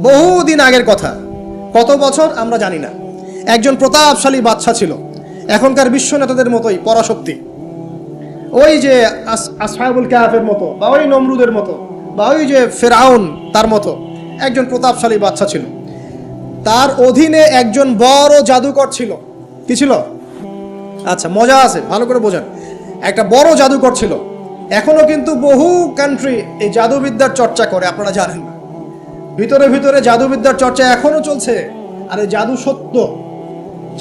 বহুদিন আগের কথা, কত বছর আমরা জানি না। একজন প্রতাপশালী বাদশা ছিল, এখনকার বিশ্ব নেতাদের মতোই পরাশক্তি, ওই যে আসহাবুল কাহাফের মতো, বা ওই নমরুদের মতো, বা ওই যে ফেরাউন তার মতো একজন প্রতাপশালী বাদশা ছিল। তার অধীনে একজন বড় জাদুকর ছিল। কি ছিল? আচ্ছা, মজা আছে, ভালো করে বোঝেন। একটা বড় জাদুকর ছিল। এখনো কিন্তু বহু কান্ট্রি এই জাদুবিদ্যার চর্চা করে, আপনারা জানেন না। ভিতরে ভিতরে জাদুবিদ্যার চর্চা এখনো চলছে। আর এই জাদু সত্য,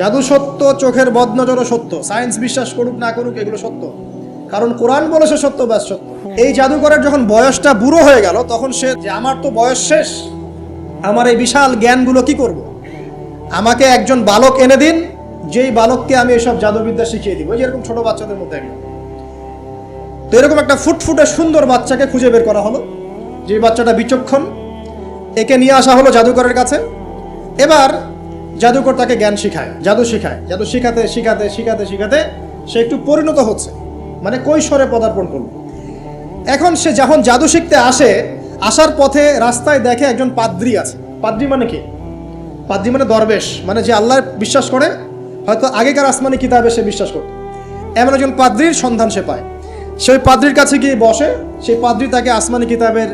জাদু সত্য, চোখের বদনজরও সত্য। সায়েন্স বিশ্বাস করুক না করুক, এগুলো সত্য, কারণ কোরআন বলেছে সত্য, ব্যাস সত্য। এই জাদুকরের যখন বয়সটা বুড়ো হয়ে গেল, তখন সে যে আমার তো বয়স শেষ, আমার এই বিশাল জ্ঞানগুলো কি করব? আমাকে একজন বালক এনে দিন, যেই বালককে আমি এসব জাদুবিদ্যা শিখিয়ে দিব। যেরকম ছোট বাচ্চাদের মধ্যে একজন। তো এরকম একটা ফুটফুটে সুন্দর বাচ্চাকে খুঁজে বের করা হলো, যে বাচ্চাটা বিচক্ষণ। একে নিয়ে আসা হলো জাদুকরের কাছে। এবার জাদুকর তাকে জ্ঞান শিখায়, জাদু শিখায়। জাদু শিখাতে শিখাতে শিখাতে শিখাতে সে একটু পরিণত হচ্ছে, মানে কৈশোরে পদার্পণ করলো। এখন সে যখন জাদু শিখতে আসে, আসার পথে রাস্তায় দেখে একজন পাদ্রী আছে। পাদ্রী মানে কি? পাদ্রী মানে দরবেশ, মানে যে আল্লাহ বিশ্বাস করে, হয়তো আগেকার আসমানি কিতাবে সে বিশ্বাস করত। এমন একজন পাদ্রীর সন্ধান সে পায়। সেই পাদ্রীর কাছে গিয়ে বসে। সেই পাদ্রী তাকে আসমানি কিতাবের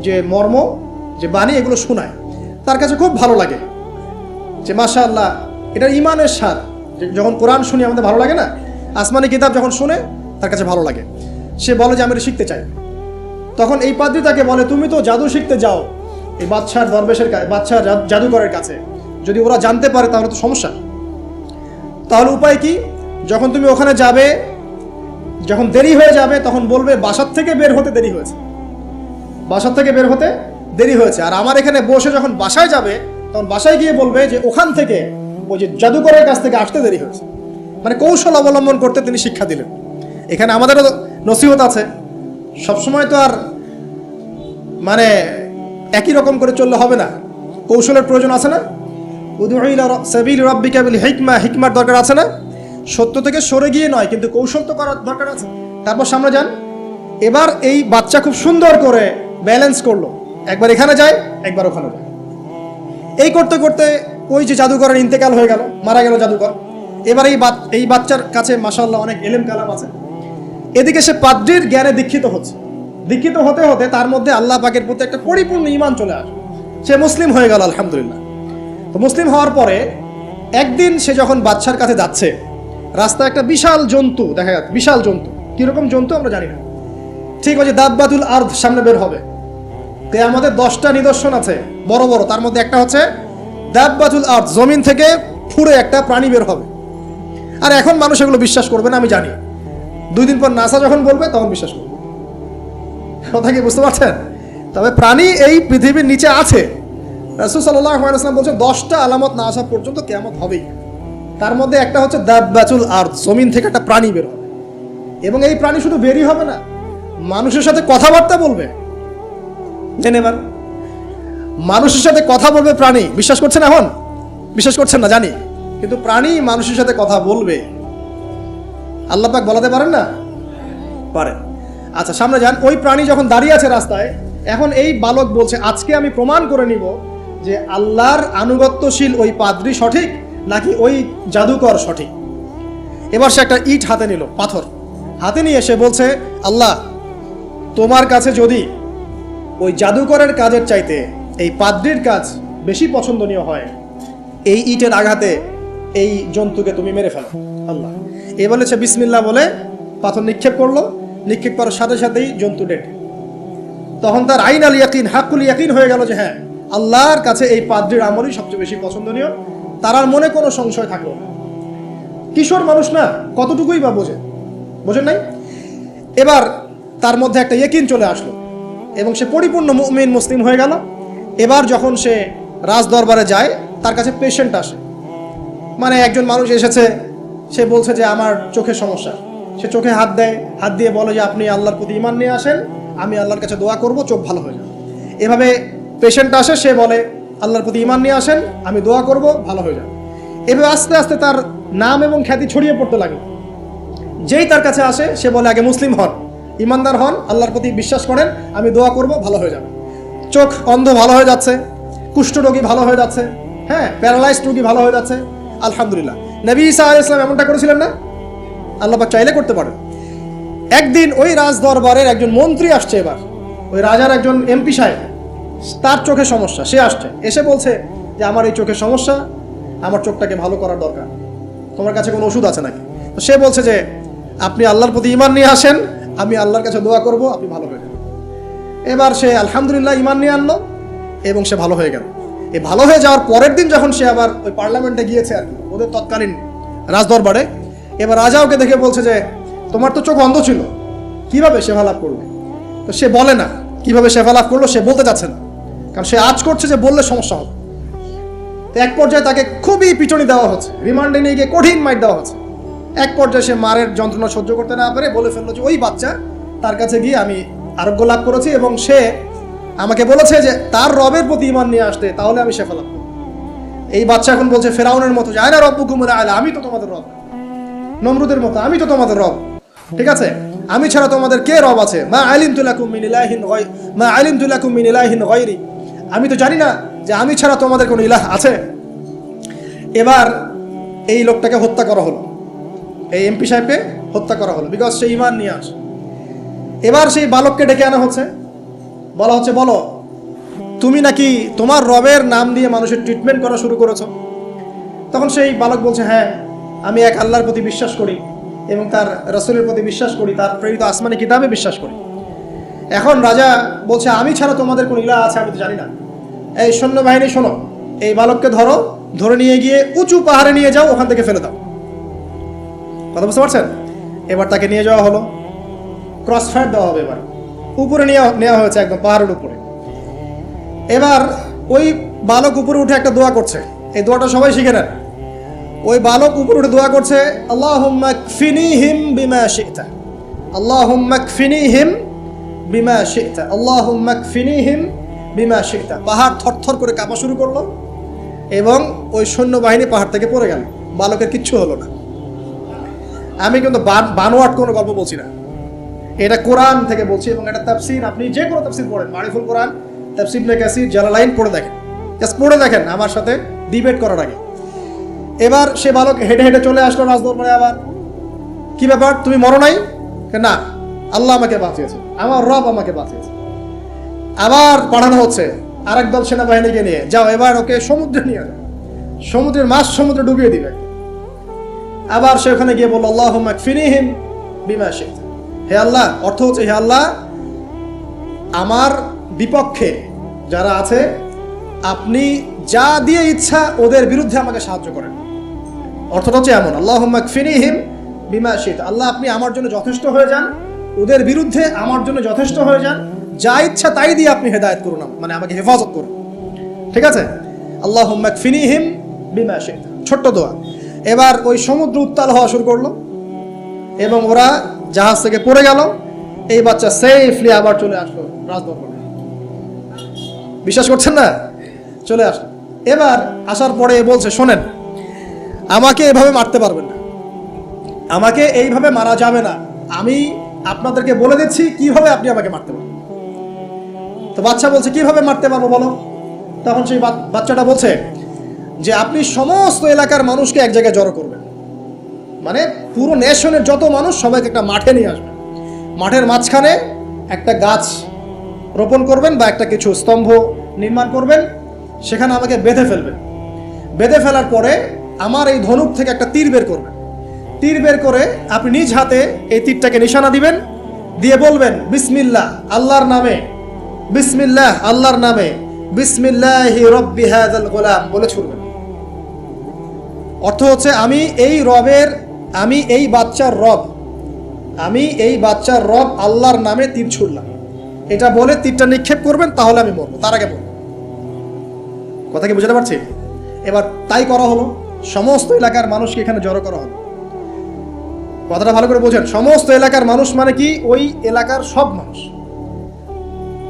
যে মর্ম, যে বাণী, এগুলো শোনায়। তার কাছে খুব ভালো লাগে, যে মাশাআল্লাহ, এটা ইমানের সার। যখন কোরআন শুনি আমাদের ভালো লাগে না? আসমানি কিতাব যখন শুনে তার কাছে ভালো লাগে। সে বলে যে আমি এটা শিখতে চাই। তখন এই পাদ্রী তাকে বলে, তুমি তো জাদু শিখতে যাও এই বাদশার দরবেশের কাছে, বাদশার জাদুকরের কাছে, যদি ওরা জানতে পারে তাহলে তো সমস্যা। তাহলে উপায় কি? যখন তুমি ওখানে যাবে, যখন দেরি হয়ে যাবে, তখন বলবে বাসার থেকে বের হতে দেরি হয়েছে, বাসার থেকে বের হতে দেরি হয়েছে। আর আমার এখানে বসে যখন বাসায় যাবে, তখন বাসায় গিয়ে বলবে যে ওখান থেকে, ওই যে জাদুকরের কাছ থেকে আসতে দেরি হয়েছে। মানে কৌশল অবলম্বন করতে তিনি শিক্ষা দিলেন। এখানে আমাদেরও নসিহত আছে। সবসময় তো আর মানে একই রকম করে চললে হবে না, কৌশলের প্রয়োজন আছে না? উদউ ইলা সাবিলি রাব্বিকা বিল হিকমা, হিকমার দরকার আছে না? সত্য থেকে সরে গিয়ে নয়, কিন্তু কৌশল তো করার দরকার আছে। তারপর সামনে যান। এবার এই বাচ্চা খুব সুন্দর করে ব্যালেন্স করলো, একবার এখানে যায়, একবার ওখানে যায়। এই করতে করতে ওই যে জাদুকরের ইন্তেকাল হয়ে গেল, মারা গেল জাদুকর। এবার এই বাচ্চার কাছে মাশাআল্লাহ অনেক এলেম কালাম আছে। এদিকে সে পাদ্রীর জ্ঞানে দীক্ষিত হচ্ছে। দীক্ষিত হতে হতে তার মধ্যে আল্লাহ পাকের প্রতি একটা পরিপূর্ণ ঈমান চলে আসে। সে মুসলিম হয়ে গেল, আলহামদুলিল্লাহ। তো মুসলিম হওয়ার পরে একদিন সে যখন বাদশার কাছে যাচ্ছে, রাস্তায় একটা বিশাল জন্তু দেখা যাচ্ছে। বিশাল জন্তু, কিরকম জন্তু আমরা জানি না। ঠিক আছে, দাব্বাতুল আরদ সামনে বের হবে। আমাদের 10টা নিদর্শন আছে বড় বড়, তার মধ্যে একটা হচ্ছে দাব্বাতুল আরদ, জমিন থেকে ফুঁড়ে একটা প্রাণী বের হবে। আর এখন মানুষ এগুলো বিশ্বাস করবে না, আমি জানি। 2 দিন পর নাসা যখন বলবে তখন বিশ্বাস করবে। কথা কি বুঝতে পারছেন? তবে প্রাণী এই পৃথিবীর নিচে আছে। রাসূল সাল্লাল্লাহু আলাইহি ওয়াসাল্লাম বলছেন 10টা আলামত না আসা পর্যন্ত কিয়ামত হবেই। তার মধ্যে একটা হচ্ছে দাব্বাতুল আরদ, জমিন থেকে একটা প্রাণী বের হবে। এবং এই প্রাণী শুধু বেরই হবে না, মানুষের সাথে কথাবার্তা বলবে। জেনেবার মানুষের সাথে কথা বলবে প্রাণী। বিশ্বাস করছেন? এখন বিশ্বাস করছেন না জানি, কিন্তু প্রাণী মানুষের সাথে কথা বলবে। আল্লাহ পাক বলাতে পারেন না? পারেন। আচ্ছা, সামনে যান। ওই প্রাণী যখন দাঁড়িয়ে আছে রাস্তায়, এখন এই বালক বলছে আজকে আমি প্রমাণ করে নিব যে আল্লাহর আনুগত্যশীল ওই পাদ্রী সঠিক নাকি ওই জাদুকর সঠিক। এবার সে একটা ইট হাতে নিল, পাথর হাতে নিয়ে সে বলছে, আল্লাহ, তোমার কাছে যদি ওই জাদুকরের কাজের চাইতে এই পাদ্রীর কাজ বেশি পছন্দনীয় হয়, এই ইটের আঘাতে এই জন্তুকে তুমি মেরে ফেলো আল্লাহ। এ বলে সে বিসমিল্লাহ বলে পাথর নিক্ষেপ করলো। নিক্ষেপ করার সাথে সাথেই জন্তু ডেড। তখন তার আইন আল ইয়াকিন, হাক্কুল ইয়াকিন হয়ে গেল যে হ্যাঁ, আল্লাহর কাছে এই পাদ্রীর আমলই সবচেয়ে বেশি পছন্দনীয়। তার আর মনে কোনো সংশয় থাকলো না। কিশোর মানুষ না, কতটুকুই বা বোঝেন নাই? এবার তার মধ্যে একটা ইয়াকিন চলে আসলো এবং সে পরিপূর্ণ মুমিন, মুসলিম হয়ে গেল। এবার যখন সে রাজ দরবারে যায়, তার কাছে পেশেন্ট আসে। মানে একজন মানুষ এসেছে, সে বলছে যে আমার চোখের সমস্যা। সে চোখে হাত দেয়, হাত দিয়ে বলে যে আপনি আল্লাহর প্রতি ঈমান নিয়ে আসেন, আমি আল্লাহর কাছে দোয়া করব, চোখ ভালো হয়ে যাবে। এভাবে পেশেন্ট আসে, সে বলে আল্লাহর প্রতি ঈমান নিয়ে আসেন, আমি দোয়া করব, ভালো হয়ে যাবে। এভাবে আস্তে আস্তে তার নাম এবং খ্যাতি ছড়িয়ে পড়তে লাগে। যেই তার কাছে আসে, সে বলে আগে মুসলিম হন, ইমানদার হন, আল্লাহর প্রতি বিশ্বাস করেন, আমি দোয়া করব, ভালো হয়ে যাবে। চোখ অন্ধ ভালো হয়ে যাচ্ছে। কুষ্ঠরোগী ভালো হয়ে যাচ্ছে, হ্যাঁ, প্যারালাইজড রোগী ভালো হয়ে যাচ্ছে, আলহামদুলিল্লাহ। নবী ঈসা আলাইহিস সালাম এমনটা করেছিলেন না? আল্লাহ পাক চাইলে করতে পারেন। একদিন ওই রাজ দরবারের একজন মন্ত্রী আসছে, এবার ওই রাজার একজন এমপি সাহেব, তার চোখে সমস্যা, সে আসছে, এসে বলছে যে আমার এই চোখের সমস্যা, আমার চোখটাকে ভালো করার দরকার, তোমার কাছে কোনো ওষুধ আছে নাকি? তো সে বলছে যে আপনি আল্লাহর প্রতি ঈমান নিয়ে আসেন, আমি আল্লাহর কাছে দোয়া করব, আপনি ভালো হয়ে যাবেন। এবার সে আলহামদুলিল্লাহ ঈমান নিয়ে আনলো এবং সে ভালো হয়ে গেল। এই ভালো হয়ে যাওয়ার পরের দিন যখন সে আবার ওই পার্লামেন্টে গিয়েছে আর কি, ওদের তৎকালীন রাজদরবারে, এবার রাজা ওকে দেখে বলছে যে তোমার তো চোখ অন্ধ ছিল, কিভাবে সেবা লাভ করবে? তো সে বলে না কিভাবে সেবা লাভ করলো, সে বলতে চাচ্ছে না, কারণ সে আজ করছে যে বললে সমস্যা হবে। তো এক পর্যায়ে তাকে খুবই পিটুনি দেওয়া হচ্ছে, রিমান্ডে নিয়ে গিয়ে কঠিন মাইর দেওয়া হচ্ছে। এক পর্যায়ে সে মারের যন্ত্রণা সহ্য করতে না পারে বলে ফেললো যে ওই বাচ্চা, তার কাছে গিয়ে আমি আরোগ্য লাভ করেছি এবং সে আমাকে বলেছে যে তার রবের প্রতি ঈমান নিয়ে আসতে, তাহলে আমি শেফা লাভ করব। এই বাচ্চা এখন বলছে ফেরাউনের মতো, আয়না রব্বুকুমুল আ'লা, আমি তো তোমাদের রব। নমরুদের মতো, আমি তো তোমাদের রব, ঠিক আছে, আমি ছাড়া তোমাদের কে রব আছে? মা আলিমতু লাকুম মিন ইলাহিন গায়রি, মা আলিমতু লাকুম মিন ইলাহিন গায়রি, আমি তো জানি না যে আমি ছাড়া তোমাদের কোনো ইলাহ আছে। এবার এই লোকটাকে হত্যা করা হলো, এই এমপি সাহেবকে হত্যা করা হলো, বিকজ সে ঈমান নিয়ে আসে। এবার সেই বালককে ডেকে আনা হচ্ছে, বলা হচ্ছে বলো তুমি নাকি তোমার রবের নাম দিয়ে মানুষের ট্রিটমেন্ট করা শুরু করেছো? তখন সেই বালক বলছে হ্যাঁ, আমি এক আল্লাহর প্রতি বিশ্বাস করি এবং তার রাসূলের প্রতি বিশ্বাস করি, তার প্রেরিত আসমানি কিতাবে বিশ্বাস করি। এখন রাজা বলছে আমি ছাড়া তোমাদের কোন ইলাহ আছে আমি তো জানি না। এই সৈন্যবাহিনী শোনো, এই বালককে ধরো, ধরে নিয়ে গিয়ে উঁচু পাহাড়ে নিয়ে যাও, ওখান থেকে ফেলে দাও। কথা বুঝতে পারছেন? এবার তাকে নিয়ে যাওয়া হলো, ক্রস ফায়ার দেওয়া হবে, এবার উপরে নেওয়া হয়েছে, একদম পাহাড়ের উপরে। এবার ওই বালক উপরে উঠে একটা দোয়া করছে, এই দোয়াটা সবাই শিখে নেন। ওই বালক উপরে উঠে দোয়া করছে আল্লাহুম্মা কফিনিহিম বিমা শি'তা, আল্লাহুম্মা কফিনিহিম বিমা শি'তা, আল্লাহুম্মা কফিনিহিম বিমা শি'তা। পাহাড় থরথর করে কাঁপা শুরু করলো এবং ওই সৈন্যবাহিনী পাহাড় থেকে পড়ে গেল, বালকের কিচ্ছু হলো না। আমি কিন্তু বানোয়াট কোনো গল্প বলছি না, এটা কোরআন থেকে বলছি এবং এটা তাফসীর, আপনি যে কোনো তাফসীর পড়েন, মারিফুল কোরআন, তাফসীর ইবনে কাসির, জালালাইন পড়ে দেখেন, জাস্ট পড়ে দেখেন আমার সাথে ডিবেট করার আগে। এবার সে বালক হেঁটে হেঁটে চলে আসলো রাজদরবারে। আবার কি ব্যাপার, তুমি মরো নাই? না, আল্লাহ আমাকে বাঁচিয়েছে, আমার রব আমাকে বাঁচিয়েছে। আবার পাঠানো হচ্ছে আরেক দল সেনাবাহিনীকে নিয়ে, যাও এবার ওকে সমুদ্রে নিয়ে যাও, সমুদ্রের মাছ সমুদ্রে ডুবিয়ে দিবে। আবার সে ওখানে গিয়ে বলল আল্লাহুম্মা কফিনিহিম বিমা শি'তা, হে আল্লাহ, অর্থ হচ্ছে হে আল্লাহ, আমার বিপক্ষে যারা আছে আপনি যা দিয়ে ইচ্ছা ওদের বিরুদ্ধে আমাকে সাহায্য করেন। অর্থটা হচ্ছে এমন, আল্লাহুম্মা কফিনিহিম বিমা শি'তা, আল্লাহ আপনি আমার জন্য যথেষ্ট হয়ে যান, ওদের বিরুদ্ধে আমার জন্য যথেষ্ট হয়ে যান, যা ইচ্ছা তাই দিয়ে আপনি হেদায়েত করুন, মানে আমাকে হেফাজত করুন, ঠিক আছে? আল্লাহুম্মা কফিনিহিম বিমা শি'তা, ছোট্ট দোয়া। এবার ওই সমুদ্র উত্তাল হওয়া শুরু করলো এবং ওরা জাহাজ থেকে পড়ে গেল। এই বাচ্চা সেফলি আবার চলে আসলো রাজদরবারে। বিশ্বাস করছেন না? চলে আসলো। এবার আসার পরে বলছে শোনেন, আমাকে এভাবে মারতে পারবেন না, আমাকে এইভাবে মারা যাবে না, আমি আপনাদেরকে বলে দিচ্ছি কিভাবে আপনি আমাকে মারতে পারবেন। তো বাচ্চা বলছে কিভাবে মারতে পারবো বলো? তখন সেই বাচ্চাটা বলছে যে আপনি সমস্ত এলাকার মানুষকে এক জায়গায় জড়ো করবেন, মানে পুরো নেশনের যত মানুষ সবাইকে একটা মাঠে নিয়ে আসবেন, মাঠের মাঝখানে একটা গাছ রোপণ করবেন বা একটা কিছু স্তম্ভ নির্মাণ করবেন, সেখানে আমাকে বেঁধে ফেলবেন। বেঁধে ফেলার পরে আমার এই ধনুক থেকে একটা তীর বের করবেন, তীর বের করে আপনি নিজ হাতে এই তীরটাকে নিশানা দিবেন, দিয়ে বলবেন বিসমিল্লাহ আল্লাহর নামে, বিসমিল্লাহ আল্লাহর নামে, বিসমিল্লাহি রব্বি হাযাল গোলাম বলে ছুড়বেন। অর্থ হচ্ছে আমি এই রবের, আমি এই বাচ্চার রব, আমি এই বাচ্চার রব আল্লাহর নামে তীর ছুড়লাম, এটা বলে তীরটা নিক্ষেপ করবেন, তাহলে আমি মরবো, তার আগে মরবো। কথা কি বুঝতে পারছি? এবার তাই করা হলো, সমস্ত এলাকার মানুষকে এখানে জড়ো করা হলো। কথাটা ভালো করে বোঝেন, সমস্ত এলাকার মানুষ মানে কি? ওই এলাকার সব মানুষ,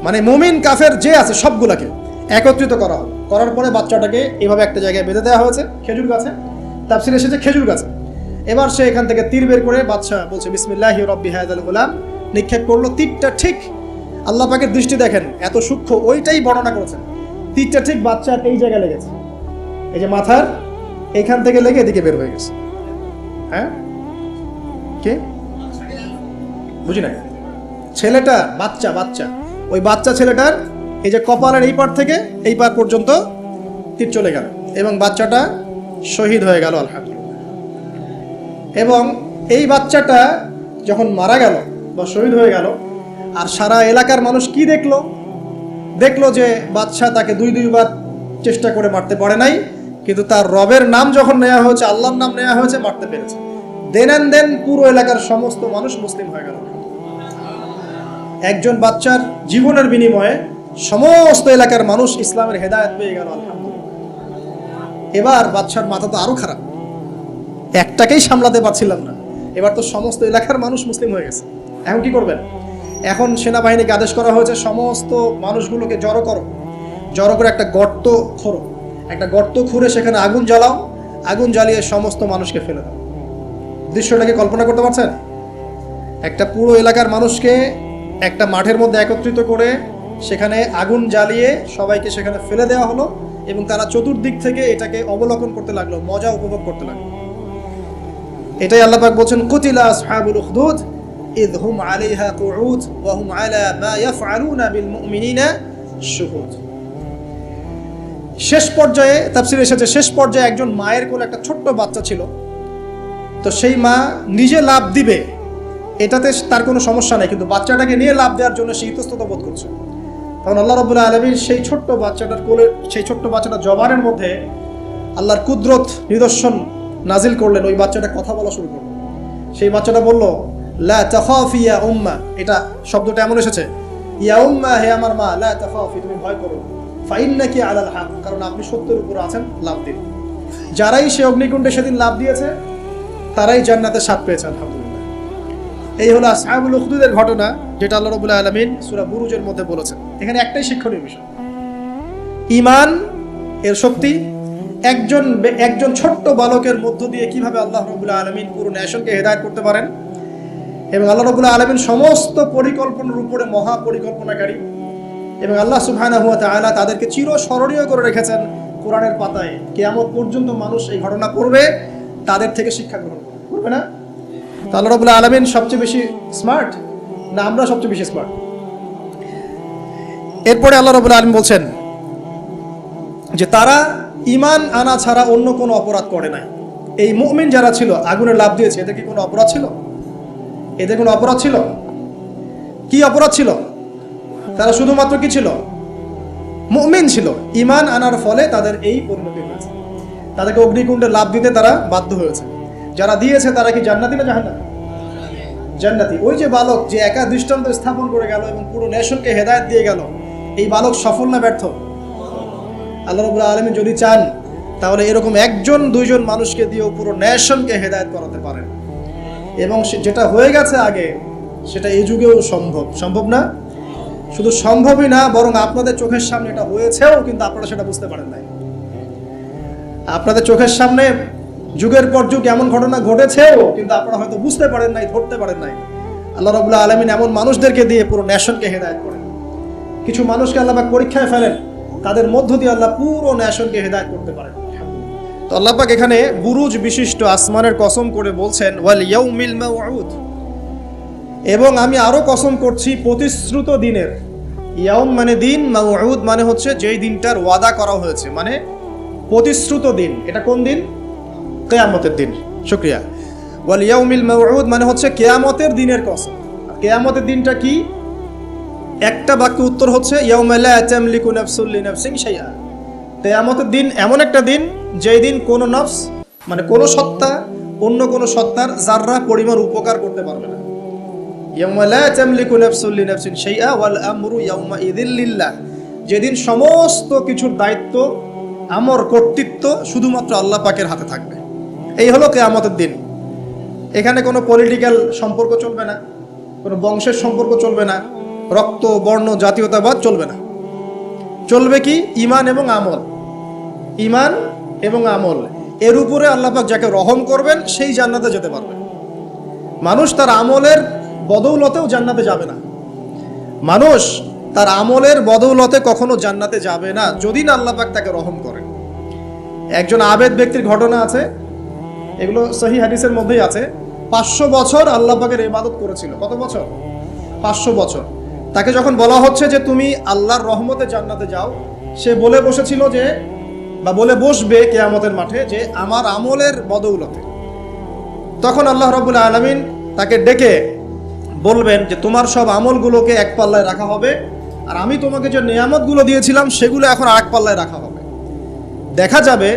মানে মুমিন কাফের যে আছে সবগুলাকে একত্রিত করা হলো। করার পরে বাচ্চাটাকে এভাবে একটা জায়গায় বেঁধে দেওয়া হয়েছে, খেজুর গাছে, তাফসীরে এসেছে খেজুর গাছে। এবার সে এখান থেকে তীর বের করে বাদশা বলছে বিসমিল্লাহি রব্বি হাযাল গোলাম, নিক্ষেপ করলো। তীরটা ঠিক আল্লাহ পাকের দৃষ্টি দেখেন এত সূক্ষ্ম, ওইটাই বর্ণনা করেছেন তীরটা ঠিক বাচ্চার এই জায়গায় লেগেছে, এই যে মাথার এখান থেকে লেগে এদিকে বের হয়ে গেছে। হ্যাঁ, কে বুঝি না? ছেলেটা, বাচ্চা ওই বাচ্চা ছেলেটার এই যে কপালের এই পার থেকে এই পার পর্যন্ত তীর চলে গেল এবং বাচ্চাটা শহীদ হয়ে গেল আলহামদুলিল্লাহ। এবং এই বাচ্চাটা যখন মারা গেল বা শহীদ হয়ে গেল, আর সারা এলাকার মানুষ কি দেখলো যে বাচ্চা তাকে দুইবার চেষ্টা করে মারতে পারে নাই, কিন্তু তার রবের নাম যখন নেওয়া হয়েছে, আল্লাহর নাম নেওয়া হয়েছে, মারতে পেরেছে। দেন পুরো এলাকার সমস্ত মানুষ মুসলিম হয়ে গেল। একজন বাচ্চার জীবনের বিনিময়ে সমস্ত এলাকার মানুষ ইসলামের হেদায়েত পেয়ে গেল আলহামদুলিল্লাহ। এবার বাচ্চার মাথা তো আরো খারাপ, একটাকেই সামলাতে পারছিলাম না, এবার তো সমস্ত এলাকার মানুষ মুসলিম হয়ে গেছে। এখন কি করবেন? এখন সেনাবাহিনীকে আদেশ করা হয়েছে সমস্ত মানুষগুলোকে জড়ো করে একটা গর্ত খোঁড়ো, একটা গর্ত খুঁড়ে সেখানে আগুন জ্বালাও, আগুন জ্বালিয়ে সমস্ত মানুষকে ফেলে দাও। দৃশ্যটাকে কল্পনা করতে পারছেন? একটা পুরো এলাকার মানুষকে একটা মাঠের মধ্যে একত্রিত করে সেখানে আগুন জ্বালিয়ে সবাইকে সেখানে ফেলে দেওয়া হলো এবং তারা চতুর্দিক থেকে এটাকে অবলোকন করতে লাগলো, মজা উপভোগ করতে লাগলো। এটাই আল্লাহ পাক বলছেন, কুতিলা আসহাবুল উখদুদ ইয হুম আলাইহা কুউদ ওয়া হুম আলা মা ইয়াফআলুনা বিল মুমিনিনা শুহুদ। শেষ পর্যায়ে তাফসীরে এসেছে, শেষ পর্যায়ে একজন মায়ের কোলে একটা ছোট্ট বাচ্চা ছিল। তো সেই মা নিজে লাভ দিবে এটাতে তার কোনো সমস্যা নেই, কিন্তু বাচ্চাটাকে নিয়ে লাভ দেওয়ার জন্য সে ইতস্তত বোধ করছে। তখন আল্লাহ রাব্বুল আলামিন সেই ছোট্ট বাচ্চাটার কোলে, সেই ছোট্ট বাচ্চাটার জবানের মধ্যে আল্লাহর কুদরত নিদর্শন নাজিল করলেন। ওই বাচ্চাটা কথা বলা শুরু করলো। সেই বাচ্চাটা বলল, লা তাখাফি ইয়া উম্মা, এটা শব্দটা এমন এসেছে, ইয়া উম্মা, হে আমার মা, লা তাখাফি, তুমি ভয় করো না, ফাইন্নাকি আলাল হক, কারণ আপনি সত্যের উপর আছেন, লাভ দিন। যারাই সে অগ্নিকুণ্ডে সেদিন লাভ দিয়েছে তারাই জান্নাতের স্বাদ পেয়েছে আলহামদুলিল্লাহ। এই হলো আসহাবুল উখদুদের ঘটনা, যেটা আল্লাহ রাব্বুল আলামিন সূরা বুরুজের মধ্যে বলেছেন। এখানে একটাই শিক্ষণীয় বিষয়, ঈমান এর শক্তি একজন ছোট্ট বালকের মধ্য দিয়ে কিভাবে আল্লাহ রাব্বুল আলামিন পুরো নেশনকে হেদায়েত করতে পারেন। এবং আল্লাহ রাব্বুল আলামিন সমস্ত পরিকল্পনার উপরে মহা পরিকল্পনাকারী, এবং আল্লাহ সুবহানাহু ওয়া তাআলা তাদেরকে চিরস্মরণীয় করে রেখেছেন কোরআনের পাতায়। কিয়ামত পর্যন্ত মানুষ এই ঘটনা পড়বে, তাদের থেকে শিক্ষা গ্রহণ করবে না? তো আল্লাহ রাব্বুল আলামিন সবচেয়ে বেশি স্মার্ট না আমরা সবচেয়ে বেশি স্মার্ট? এরপরে আল্লাহ রাব্বুল আলামিন বলছেন যে তারা ঈমান আনা ছাড়া অন্য কোনো অপরাধ করে নাই। এই মুমিন যারা ছিল, আগুনে লাফ দিয়েছে, এদের কি কোনো অপরাধ ছিল? এদের কোনো অপরাধ ছিল? কি অপরাধ ছিল? তারা শুধুমাত্র কি ছিল? মুমিন ছিল। ঈমান আনার ফলে তাদের এই পরিণতি হয়েছে, তাদেরকে অগ্নিকুণ্ডে লাফ দিতে তারা বাধ্য হয়েছে। যারা দিয়েছে তারা কি জান্নাতি না জাহান্নামী? জান্নাতি। ওই যে বালক যে একা দৃষ্টান্ত স্থাপন করে গেল এবং পুরো নেশনকে হেদায়েত দিয়ে গেল, এই বালক সফল না ব্যর্থ? আল্লাহ রাব্বুল আলামিন যদি চান তাহলে এরকম একজন দুইজন মানুষকে দিয়েও পুরো নেশনকে হেদায়েত করাতে পারেন। এবং যেটা হয়ে গেছে আগে সেটা এই যুগেও সম্ভব না? শুধু সম্ভবই না, বরং আপনাদের চোখের সামনে এটা হয়েছেও, কিন্তু আপনারা সেটা বুঝতে পারেন নাই। আপনাদের চোখের সামনে যুগের পর যুগ এমন ঘটনা ঘটেছেও, কিন্তু আপনারা হয়তো বুঝতে পারেন নাই, ধরতে পারেন নাই। আল্লাহ রাব্বুল আলামিন এমন মানুষদেরকে দিয়ে পুরো নেশনকে হেদায়েত করেন। কিছু মানুষকে আল্লাহ পাক পরীক্ষায় ফেলেন, তাদের মধ্য দিয়ে আল্লাহ পুরো নেশনকে হেদায়েত করতে পারেন। তো আল্লাহ পাক এখানে বুরুজ বিশিষ্ট আসমানের কসম করে বলছেন, ওয়াল ইয়াউমিল মাউউদ, এবং আমি আরো কসম করছি প্রতিশ্রুত দিনের। ইয়াউম মানে দিন, মাউউদ মানে হচ্ছে যেই দিনটার ওয়াদা করা হয়েছে, মানে প্রতিশ্রুত দিন। এটা কোন দিন? কিয়ামতের দিন। শুকরিয়া। ওয়াল ইয়াউমিল মাউউদ মানে হচ্ছে কিয়ামতের দিনের কসম। কিয়ামতের দিনটা কি? একটা বাক্য উত্তর হচ্ছে ইয়াউমা লা তামলিকু নাফসুন লিনাফসিন শাইআ। কিয়ামতের দিন এমন একটা দিন যেই দিন কোনো নফস, মানে কোনো সত্তা অন্য কোনো সত্তার যাররা পরিমাণ উপকার করতে পারবে না। ইয়াউমা লা তামলিকু নাফসুন লিনাফসিন শাইআ ওয়াল আমরু ইয়াউমা ইযিল লিল্লাহ, যেদিন সমস্ত কিছুর দায়িত্ব, আমর, কর্তৃত্ব শুধুমাত্র আল্লাহ পাকের হাতে থাকবে। এই হলো কিয়ামতের দিন। এখানে কোনো পলিটিক্যাল সম্পর্ক চলবে না, কোনো বংশের সম্পর্ক চলবে না, রক্ত, বর্ণ, জাতীয়তাবাদ চলবে না। চলবে কি? ঈমান এবং আমল। ঈমান এবং আমল, এর উপরে আল্লাহ পাক যাকে রহম করবেন সেই জান্নাতে যেতে পারবে। মানুষ তার আমলের বদৌলতেও জান্নাতে যাবে না। মানুষ তার আমলের বদৌলতে কখনো জান্নাতে যাবে না যদি না আল্লাহ পাক তাকে রহম করেন। একজন আবেদ ব্যক্তির ঘটনা আছে, এগুলো সহিহ হাদিসের মধ্যেই আছে। 500 বছর আল্লাহ পাকের ইবাদত করেছিল। কত বছর? 500 বছর। তাকে যখন বলা হচ্ছে যে তুমি আল্লাহর রহমতে জান্নাতে যাও, সে বলে বসেছিল যে, বা বলে বসবে কিয়ামতের মাঠে যে আমার আমলের বদৌলতে। তখন আল্লাহ রাব্বুল আলামিন তাকে ডেকে বলবেন যে তোমার সব আমলগুলোকে এক পাল্লায় রাখা হবে, আর আমি তোমাকে যে নিয়ামতগুলো দিয়েছিলাম সেগুলো এখন আরেক পাল্লায় রাখা হবে। দেখা যাবে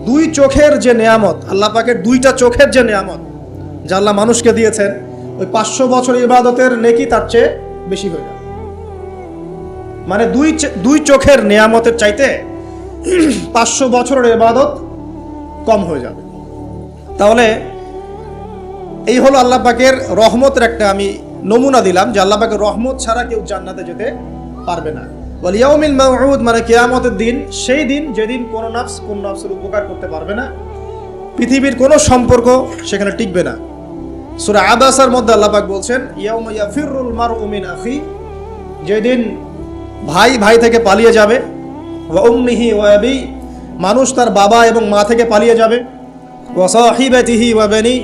দুই চোখের যে নিয়ামত, আল্লাহ পাকের দুইটা চোখের যে নিয়ামত যা আল্লাহ মানুষকে দিয়েছেন, ওই 500 বছর ইবাদতের নেকি তার চেয়ে বেশি হয়ে যাবে। মানে দুই চোখের নিয়ামতের চাইতে 500 বছরের ইবাদত কম হয়ে যাবে। তাহলে এই হলো আল্লাহ পাকের রহমতের একটা আমি নমুনা দিলাম যে আল্লাহ পাকের রহমত ছাড়া কেউ জান্নাতে যেতে পারবে না। ওয়াল ইয়াউমিল মাউউদ মানে কিয়ামতের দিন, সেই দিন যেদিন কোনো নফস কোন নফসের উপকার করতে পারবে না, পৃথিবীর কোনো সম্পর্ক সেখানে টিকবে না। সূরা আবাসার মধ্যে আল্লাহ পাক বলছেন ইয়াউমা ইয়াফিরুল মারউ মিন আখি, যেদিন ভাই ভাই থেকে পালিয়ে যাবে, ওয়া উম্মিহি ওয়া আবি, মানুষ তার বাবা এবং মা থেকে পালিয়ে যাবে, ওয়া সাহিবাতিহি ওয়া বানি,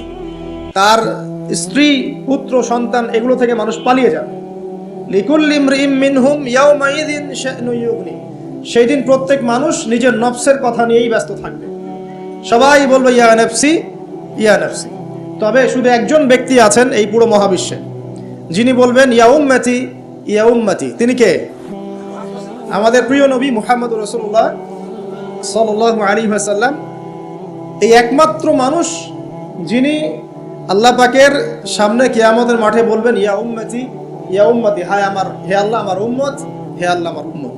তার স্ত্রী পুত্র সন্তান এগুলো থেকে মানুষ পালিয়ে যাবে। লিকুল্লি ইমরিইম মিনহুম ইয়াউমাইযিন শা'নু ইউগনি, সেই দিন প্রত্যেক মানুষ নিজের নফসের কথা নিয়েই ব্যস্ত থাকবে। সবাই বলবে ইয়া নাফসি ইয়া নাফসি। তবে শুধু একজন ব্যক্তি আছেন এই পুরো মহাবিশ্বে, যিনি বলবেন ইয়া উম্মতি ইয়া উম্মতি। তিনি কে? আমাদের প্রিয় নবী মুহাম্মদ রাসূলুল্লাহ সাল্লাল্লাহু আলাইহি ওয়াসাল্লাম, এই একমাত্র মানুষ যিনি আল্লাহ পাকের সামনে কিয়ামতের মাঠে বলবেন ইয়া উম্মতি ইয়া উম্মতি, হায় আমার, হে আল্লাহ আমার উম্মত, হে আল্লাহ আমার উম্মত।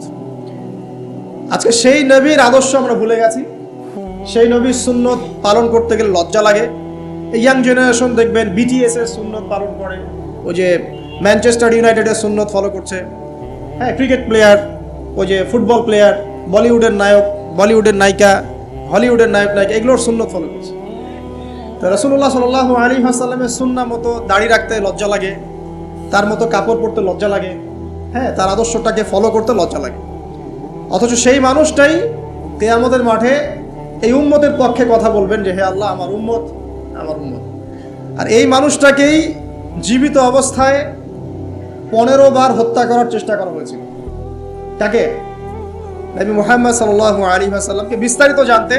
আজকে সেই নবীর আদর্শ আমরা ভুলে গেছি। সেই নবীর সুন্নত পালন করতে গেলে লজ্জা লাগে। ইয়াং জেনারেশন দেখবেন বিটিএস এর সুন্নত পালন করে, ওই যে ম্যানচেস্টার ইউনাইটেডের সুন্নত ফলো করছে। হ্যাঁ, ক্রিকেট প্লেয়ার, ওই যে ফুটবল প্লেয়ার, বলিউডের নায়ক, বলিউডের নায়িকা, হলিউডের নায়ক নায়িকা, এগুলোর সুন্নত ফলো করছে। তো রাসূলুল্লাহ সাল্লাল্লাহু আলাইহি ওয়াসাল্লামের সুন্নাহ মতো দাড়ি রাখতে লজ্জা লাগে, তার মতো কাপড় পরতে লজ্জা লাগে, হ্যাঁ, তার আদর্শটাকে ফলো করতে লজ্জা লাগে। অথচ সেই মানুষটাই কিয়ামতের মাঠে এই উম্মতের পক্ষে কথা বলবেন যে হে আল্লাহ আমার উম্মত, আমার উম্মত। আর এই মানুষটাকেই জীবিত অবস্থায় 15 বার হত্যা করার চেষ্টা করা হয়েছিল। তাকে নবী মুহাম্মদ সাল্লাল্লাহু আলাইহি ওয়াসাল্লামকে বিস্তারিত জানতে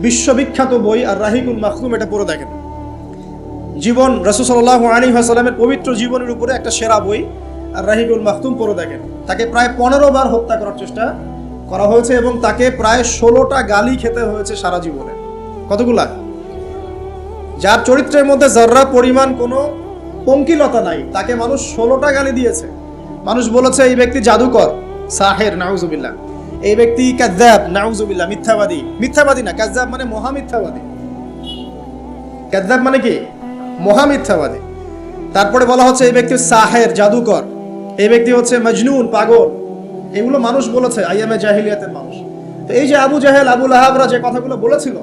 বিশ্ববিখ্যাত বই আর রাহিকুল মাখতুম এটা পড়ে দেখেন। জীবন রাসূল সাল্লাল্লাহু আলাইহি ওয়াসাল্লামের পবিত্র জীবনের উপরে একটা সেরা বই আর রাহিকুল মাখতুম পড়ে দেখেন। তাকে প্রায় 15 বার হত্যা করার চেষ্টা করা হয়েছে এবং তাকে প্রায় 16টা গালি খেতে হয়েছে সারা জীবনে। কতগুলা? যার চরিত্রের মধ্যে যাররা পরিমাণ কোনো পঙ্কিলতা নাই, তাকে মানুষ 16টা গালি দিয়েছে। মানুষ বলেছে এই ব্যক্তি জাদুকর, সাহের, নাউজুবিল্লাহ। এই ব্যক্তি কাযযাব, নাউজুবিল্লাহ, মিথ্যাবাদী। মিথ্যাবাদী না, কাযযাব মানে মহা মিথ্যাবাদী। কাযযাব মানে কি? মহা মিথ্যাবাদী। তারপরে বলা হচ্ছে এই ব্যক্তি সাহের, জাদুকর। এই ব্যক্তি হচ্ছে মজনুন, পাগল। এগুলো মানুষ বলেছে আইয়ামে জাহিলিয়াতের মানুষ। তো এই যে আবু জাহেল, আবু লাহাবরা যে কথাগুলো বলেছিল,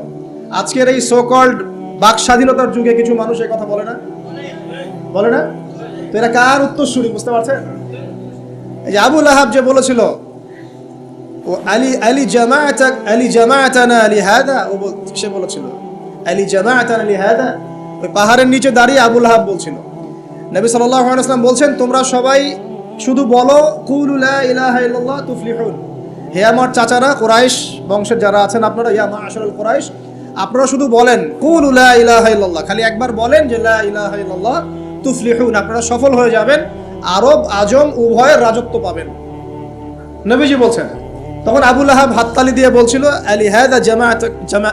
আজকের এই সো কল্ড বাক স্বাধীনতার যুগে কিছু মানুষ এই কথা বলে না? বলে না? তো এরা কার উত্তরসূরি বুঝতে পারছেন? এই যে আবু লাহাব যে বলেছিল ও আলী জামাআতানা লিহাদা, ও সে বলেছিল আলী জামাআতানা লিহাদা। ওই পাহাড়ের নিচে দাঁড়িয়ে আবু লাহাব বলছিল। নবী সাল্লাল্লাহু আলাইহি ওয়াসাল্লাম বলছেন তোমরা সবাই শুধু বলো কুলু লা ইলাহা ইল্লাল্লাহ তুফলিহুন। হে আমার চাচারা, কুরাইশ বংশের যারা আছেন আপনারা, ইয়া মা'আশারাল কুরাইশ, আপনারা শুধু বলেন কুলু লা ইলাহা ইল্লাল্লাহ, খালি একবার বলেন যে লা ইলাহা ইল্লাল্লাহ তুফলিহুন, আপনারা সফল হয়ে যাবেন, আরব আজম উভয়ের রাজত্ব পাবেন। নবীজি বলছেন। তখন আবু লাহাব হাততালি দিয়ে বলছিল আলি হাদা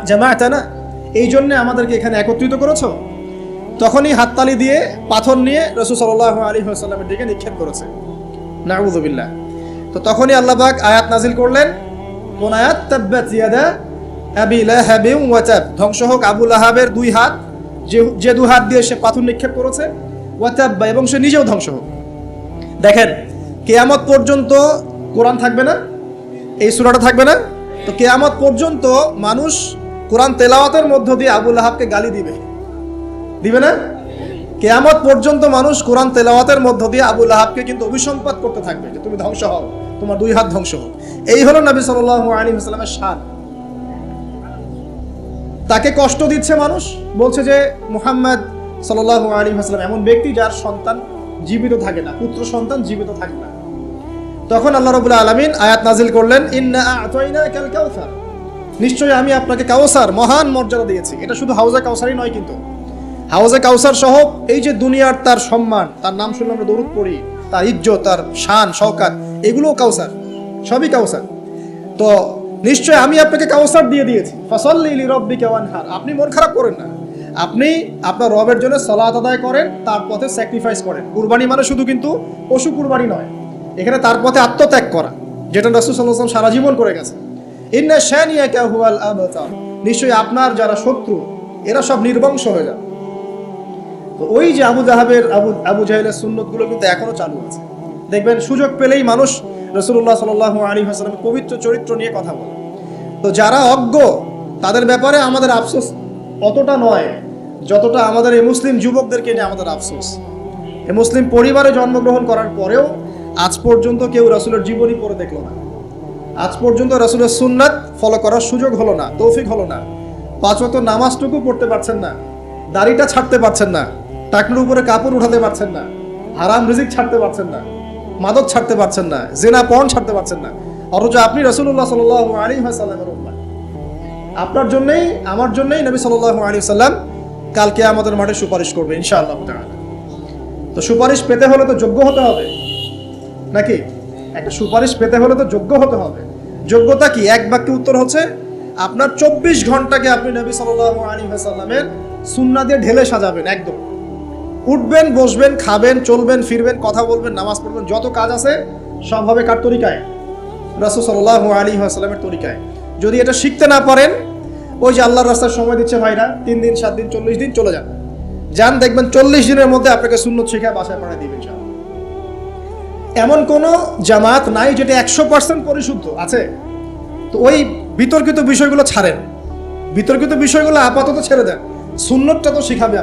জামাআতানা, এই জন্য আমাদেরকে এখানে একত্রিত করেছো। তখনই হাততালি দিয়ে পাথর নিয়ে রাসূল সাল্লাল্লাহু আলাইহি ওয়াসাল্লামের দিকে নিক্ষেপ করেছে। নাউযুবিল্লাহ। তো তখনই আল্লাহ পাক আয়াত নাজিল করলেন। কোন আয়াত? তাব্বাত ইয়াদা আবি লাহাবিন ওয়া তাব, ধ্বংস হোক আবু লাহাবের দুই হাত, যে দুই হাত দিয়ে সে পাথর নিক্ষেপ করেছে, ওয়া তাব, এবং সে নিজেও ধ্বংস হোক। দেখেন, কিয়ামত পর্যন্ত কোরআন থাকবে না, এই সূরাটা থাকবে না। তো কিয়ামত পর্যন্ত মানুষ কোরআন তেলাওয়াতের মধ্য দিয়ে আবু লাহাবকে গালি দিবে, দিবে না? কিয়ামত পর্যন্ত মানুষ কোরআন তেলাওয়াতের মধ্য দিয়ে আবু লাহাবকে কিন্তু অভিসম্পাত করতে থাকবে যে তুমি ধ্বংস হও, তোমার দুই হাত ধ্বংস হোক। এই হলো নবী সাল্লাল্লাহু আলাইহি ওয়াসাল্লামের শান। তাকে কষ্ট দিচ্ছে মানুষ, বলছে যে মুহাম্মদ সাল্লাল্লাহু আলাইহি ওয়াসাল্লাম এমন ব্যক্তি যার সন্তান জীবিত থাকে না, পুত্র সন্তান জীবিত থাকে না। তখন আল্লাহ রাব্বুল আলামিন আয়াত নাজিল করলেন, ইন্না আ'তাইনাকাল কাউসার, নিশ্চয়ই আমি আপনাকে কাউসার মহান মর্যাদা দিয়েছি। এটা শুধু হাউজে কাউসারই নয়, কিন্তু হাউজে কাউসার সহ এই যে দুনিয়ার তার সম্মান, তার নাম শুনলে আমরা দরুদ পড়ি, তার ইজ্জত, তার শান শওকাত, এগুলোও কাউসার, সবই কাউসার। তো নিশ্চয় আমি আপনাকে কাউসার দিয়ে দিয়েছি। ফাসাল্লি লিরাব্বিকা ওয়ানহার, আপনি মন খারাপ করেন না, আপনি আপনার রবের জন্য সালাত আদায় করেন, তার পথে স্যাক্রিফাইস করেন। কুরবানি মানে শুধু কিন্তু পশু কুরবানি নয়, এখানে তার পথে আত্মত্যাগ করা, যেটা রাসূল সাল্লাল্লাহু আলাইহি ওয়াসাল্লাম সারা জীবন করে গেছে। ইন্না শানিয়াকা হুয়াল আবতার, নিশ্চয়ই আপনার যারা শত্রু এরা সব নির্বংশ হয়ে যাবে। তো ওই যে আবু জাহেলের সুন্নতগুলো কিন্তু এখনো চালু আছে। দেখবেন সুযোগ পেলেই মানুষ রাসূলুল্লাহ সাল্লাল্লাহু আলাইহি ওয়াসাল্লামের পবিত্র চরিত্র নিয়ে কথা বলে। তো যারা অজ্ঞ তাদের ব্যাপারে আমাদের আফসোস অতটা নয় যতটা আমাদের এই মুসলিম যুবকদেরকে নিয়ে আমাদের আফসোস। এই মুসলিম পরিবারে জন্মগ্রহণ করার পরেও আজ পর্যন্ত কেউ রাসূলের জীবনী পড়ে দেখলো না, আজ পর্যন্ত রাসূলের সুন্নাত ফলো করার সুযোগ হলো না, তৌফিক হলো না। 5 ওয়াক্ত নামাজটুকু পড়তে পারছেন না, দাড়িটা ছাড়তে পারছেন না, টাকনুর উপরে কাপড় উঠাতে পারছেন না, হারাম রিজিক ছাড়তে পারছেন না, মাদক ছাড়তে পারছেন না, জিনা পর্ন ছাড়তে পারছেন না। অথচ আপনি রাসূলুল্লাহ সাল্লাল্লাহু আলাইহি ওয়াসাল্লামের উম্মত, আপনার জন্যই আমার জন্যই নবী সাল্লাল্লাহু আলাইহি ওয়াসাল্লাম কাল কিয়ামতের মাঠে সুপারিশ করবে ইনশাআল্লাহ তাআলা। তো সুপারিশ পেতে হলে তো যোগ্য হতে হবে নাকি? একটা সুপারিশ পেতে হলে তো যোগ্য হতে হবে। যোগ্যতা কি? এক বাক্যে উত্তর হচ্ছে আপনার 24 ঘন্টাকে আপনি নবী সাল্লাল্লাহু আলাইহি ওয়াসাল্লামের সুন্নাহ দিয়ে ঢেলে সাজাবেন। একদম উঠবেন, বসবেন, খাবেন, চলবেন, ফিরবেন, কথা বলবেন, নামাজ পড়বেন, যত কাজ আছে সব হবে কার তরিকায়? রাসূল সাল্লাল্লাহু আলাইহি ওয়াসাল্লামের তরিকায়। যদি এটা শিখতে না পারেন, ওই যে আল্লাহর রাস্তায় সময় দিচ্ছে ভাইরা, 3 দিন 7 দিন 40 দিন চলে যান, দেখবেন 40 দিনের মধ্যে আপনাকে সুন্নত শিখায় বাসায় পাঠিয়ে দিবেন ইনশাআল্লাহ। এমন কোন জামাত নাই যেটা 100% পরিশুদ্ধ আছে। তো ওই বিতর্কিত বিষয়গুলো ছাড়েন, বিতর্কিত বিষয়গুলো আপাতত ছেড়ে দেন। সুন্নতটা তো শিখাবে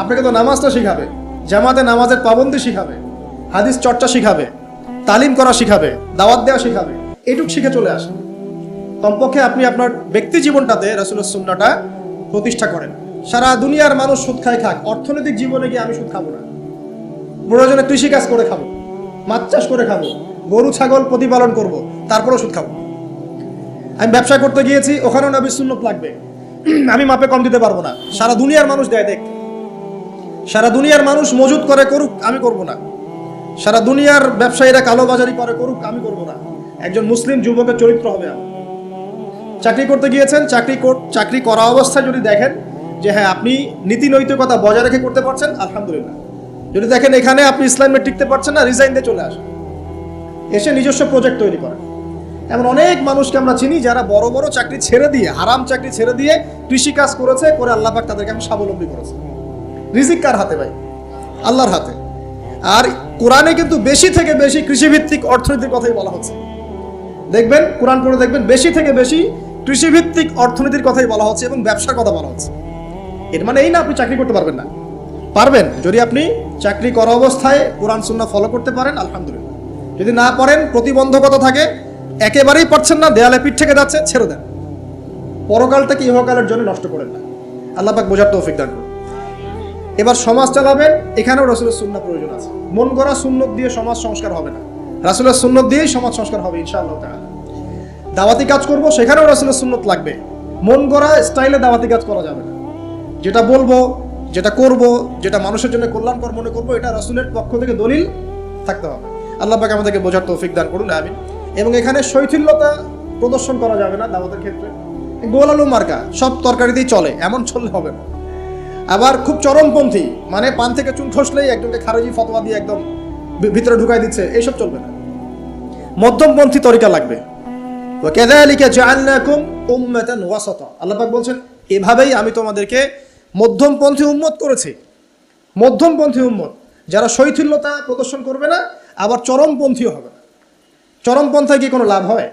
আপনাকে তো নামাজটা শিখাবে, জামাতে নামাজের পাবন্দি শিখাবে, হাদিস চর্চা শিখাবে, তালিম করা শিখাবে, দাওয়াত দেওয়া শিখাবে। এইটুকু শিখে চলে আসেন। কমপক্ষে আপনি আপনার ব্যক্তি জীবনটাতে রাসূলের সুন্নাহটা প্রতিষ্ঠা করেন। সারা দুনিয়ার মানুষ সুদ খায় খাক, অর্থনৈতিক জীবনে গিয়ে আমি সুদ খাবো না। প্রয়োজনে কৃষিকাজ করে খাবো, মাছ চাষ করে খাবো, গরু ছাগল প্রতিপালন করব, তারপরেও সুদ খাবো। আমি ব্যবসা করতে গিয়েছি, ওখানেও নবীর সুন্নত লাগবে, আমি মাপে কম দিতে পারবো না। সারা দুনিয়ার মানুষ দেয়, দেখ, সারা দুনিয়ার মানুষ মজুদ করে করুক, আমি করব না। সারা দুনিয়ার ব্যবসায়ীরা কালোবাজারি করে করুক, আমি করব না। একজন মুসলিম যুবকের চরিত্র হবে আমার। চাকরি করতে গিয়েছেন, চাকরি করা অবস্থায় যদি দেখেন যে হ্যাঁ আপনি নীতি নৈতিকতা বজায় রেখে করতে পারছেন, আলহামদুলিল্লাহ। যদি দেখেন এখানে আপনি ইসলামে টিকতে পারছেন না, রিজাইন দিয়ে চলে আসেন, এসে নিজস্ব প্রজেক্ট তৈরি করেন। এমন অনেক মানুষকে আমরা চিনি যারা বড় বড় চাকরি ছেড়ে দিয়ে, হারাম চাকরি ছেড়ে দিয়ে কৃষিকাজ করেছে, করে আল্লাহ পাক তাদেরকে এখন স্বাবলম্বী করেছে। রিজিক কার হাতে ভাই? আল্লাহর হাতে। আর কোরআনে কিন্তু বেশি থেকে বেশি কৃষিভিত্তিক অর্থনীতির কথাই বলা হচ্ছে। দেখবেন, কোরআন পড়ে দেখবেন, বেশি থেকে বেশি কৃষিভিত্তিক অর্থনীতির কথাই বলা হচ্ছে এবং ব্যবসার কথা বলা হচ্ছে। এর মানে এই না আপনি চাকরি করতে পারবেন না, পারবেন। যদি আপনি চাকরি করা অবস্থায় কোরআন সুন্নাহ ফলো করতে পারেন, আলহামদুলিল্লাহ। যদি না পারেন, প্রতিবন্ধকতা থাকে, একেবারেই পারছেন না, দেয়ালে পিঠ থেকে যাচ্ছে, ছেড়ে দেন। পরকালটাকে ইহকালের জন্য নষ্ট করেন না। আল্লাহ পাক বোঝার তৌফিক দান করুন। এবার সমাজ চালাবেন, এখানেও রাসূলের সুন্নাহ প্রয়োজন আছে। মন গড়া সুন্নত দিয়ে সমাজ সংস্কার হবে না, রাসূলের সুন্নত দিয়েই সমাজ সংস্কার হবে ইনশাআল্লাহ তাআলা। দাওয়াতি কাজ করব, সেখানেও রাসূলের সুন্নত লাগবে। মন গড়া স্টাইলে দাওয়াতি কাজ করা যাবে না। যেটা বলবো, যেটা করব, যেটা মানুষের জন্য কল্যাণকর মনে করবো, এটা রাসূলের পক্ষ থেকে দলিল থাকতে হবে। আল্লাহ পাক আমাদেরকে বোঝার তৌফিক দান করুন, আমিন। এবং এখানে শৈথিল্যতা প্রদর্শন করা যাবে না দাওয়াতের ক্ষেত্রে। গোল আলু মার্কা সব তরকারিতেই চলে, এমন চললে হবে না। আবার খুব চরমপন্থী, মানে পান থেকে চুন খসলেই একজনকে খারেজি ফতোয়া দিয়ে একদম ভিতরে ঢুকাই দিচ্ছে, এইসব চলবে না। মধ্যমপন্থী তরিকা লাগবে। ওয়া কাযালিকা জাআলনাকুম উম্মাতান ওয়াসাতা, আল্লাহ পাক বলছেন এভাবেই আমি তোমাদেরকে মধ্যমপন্থী উম্মত করেছি। মধ্যমপন্থী উম্মত, যারা শৈথিল্যতা প্রদর্শন করবে না, আবার চরমপন্থীও হবে না। চরমপন্থায় কি কোনো লাভ হয়?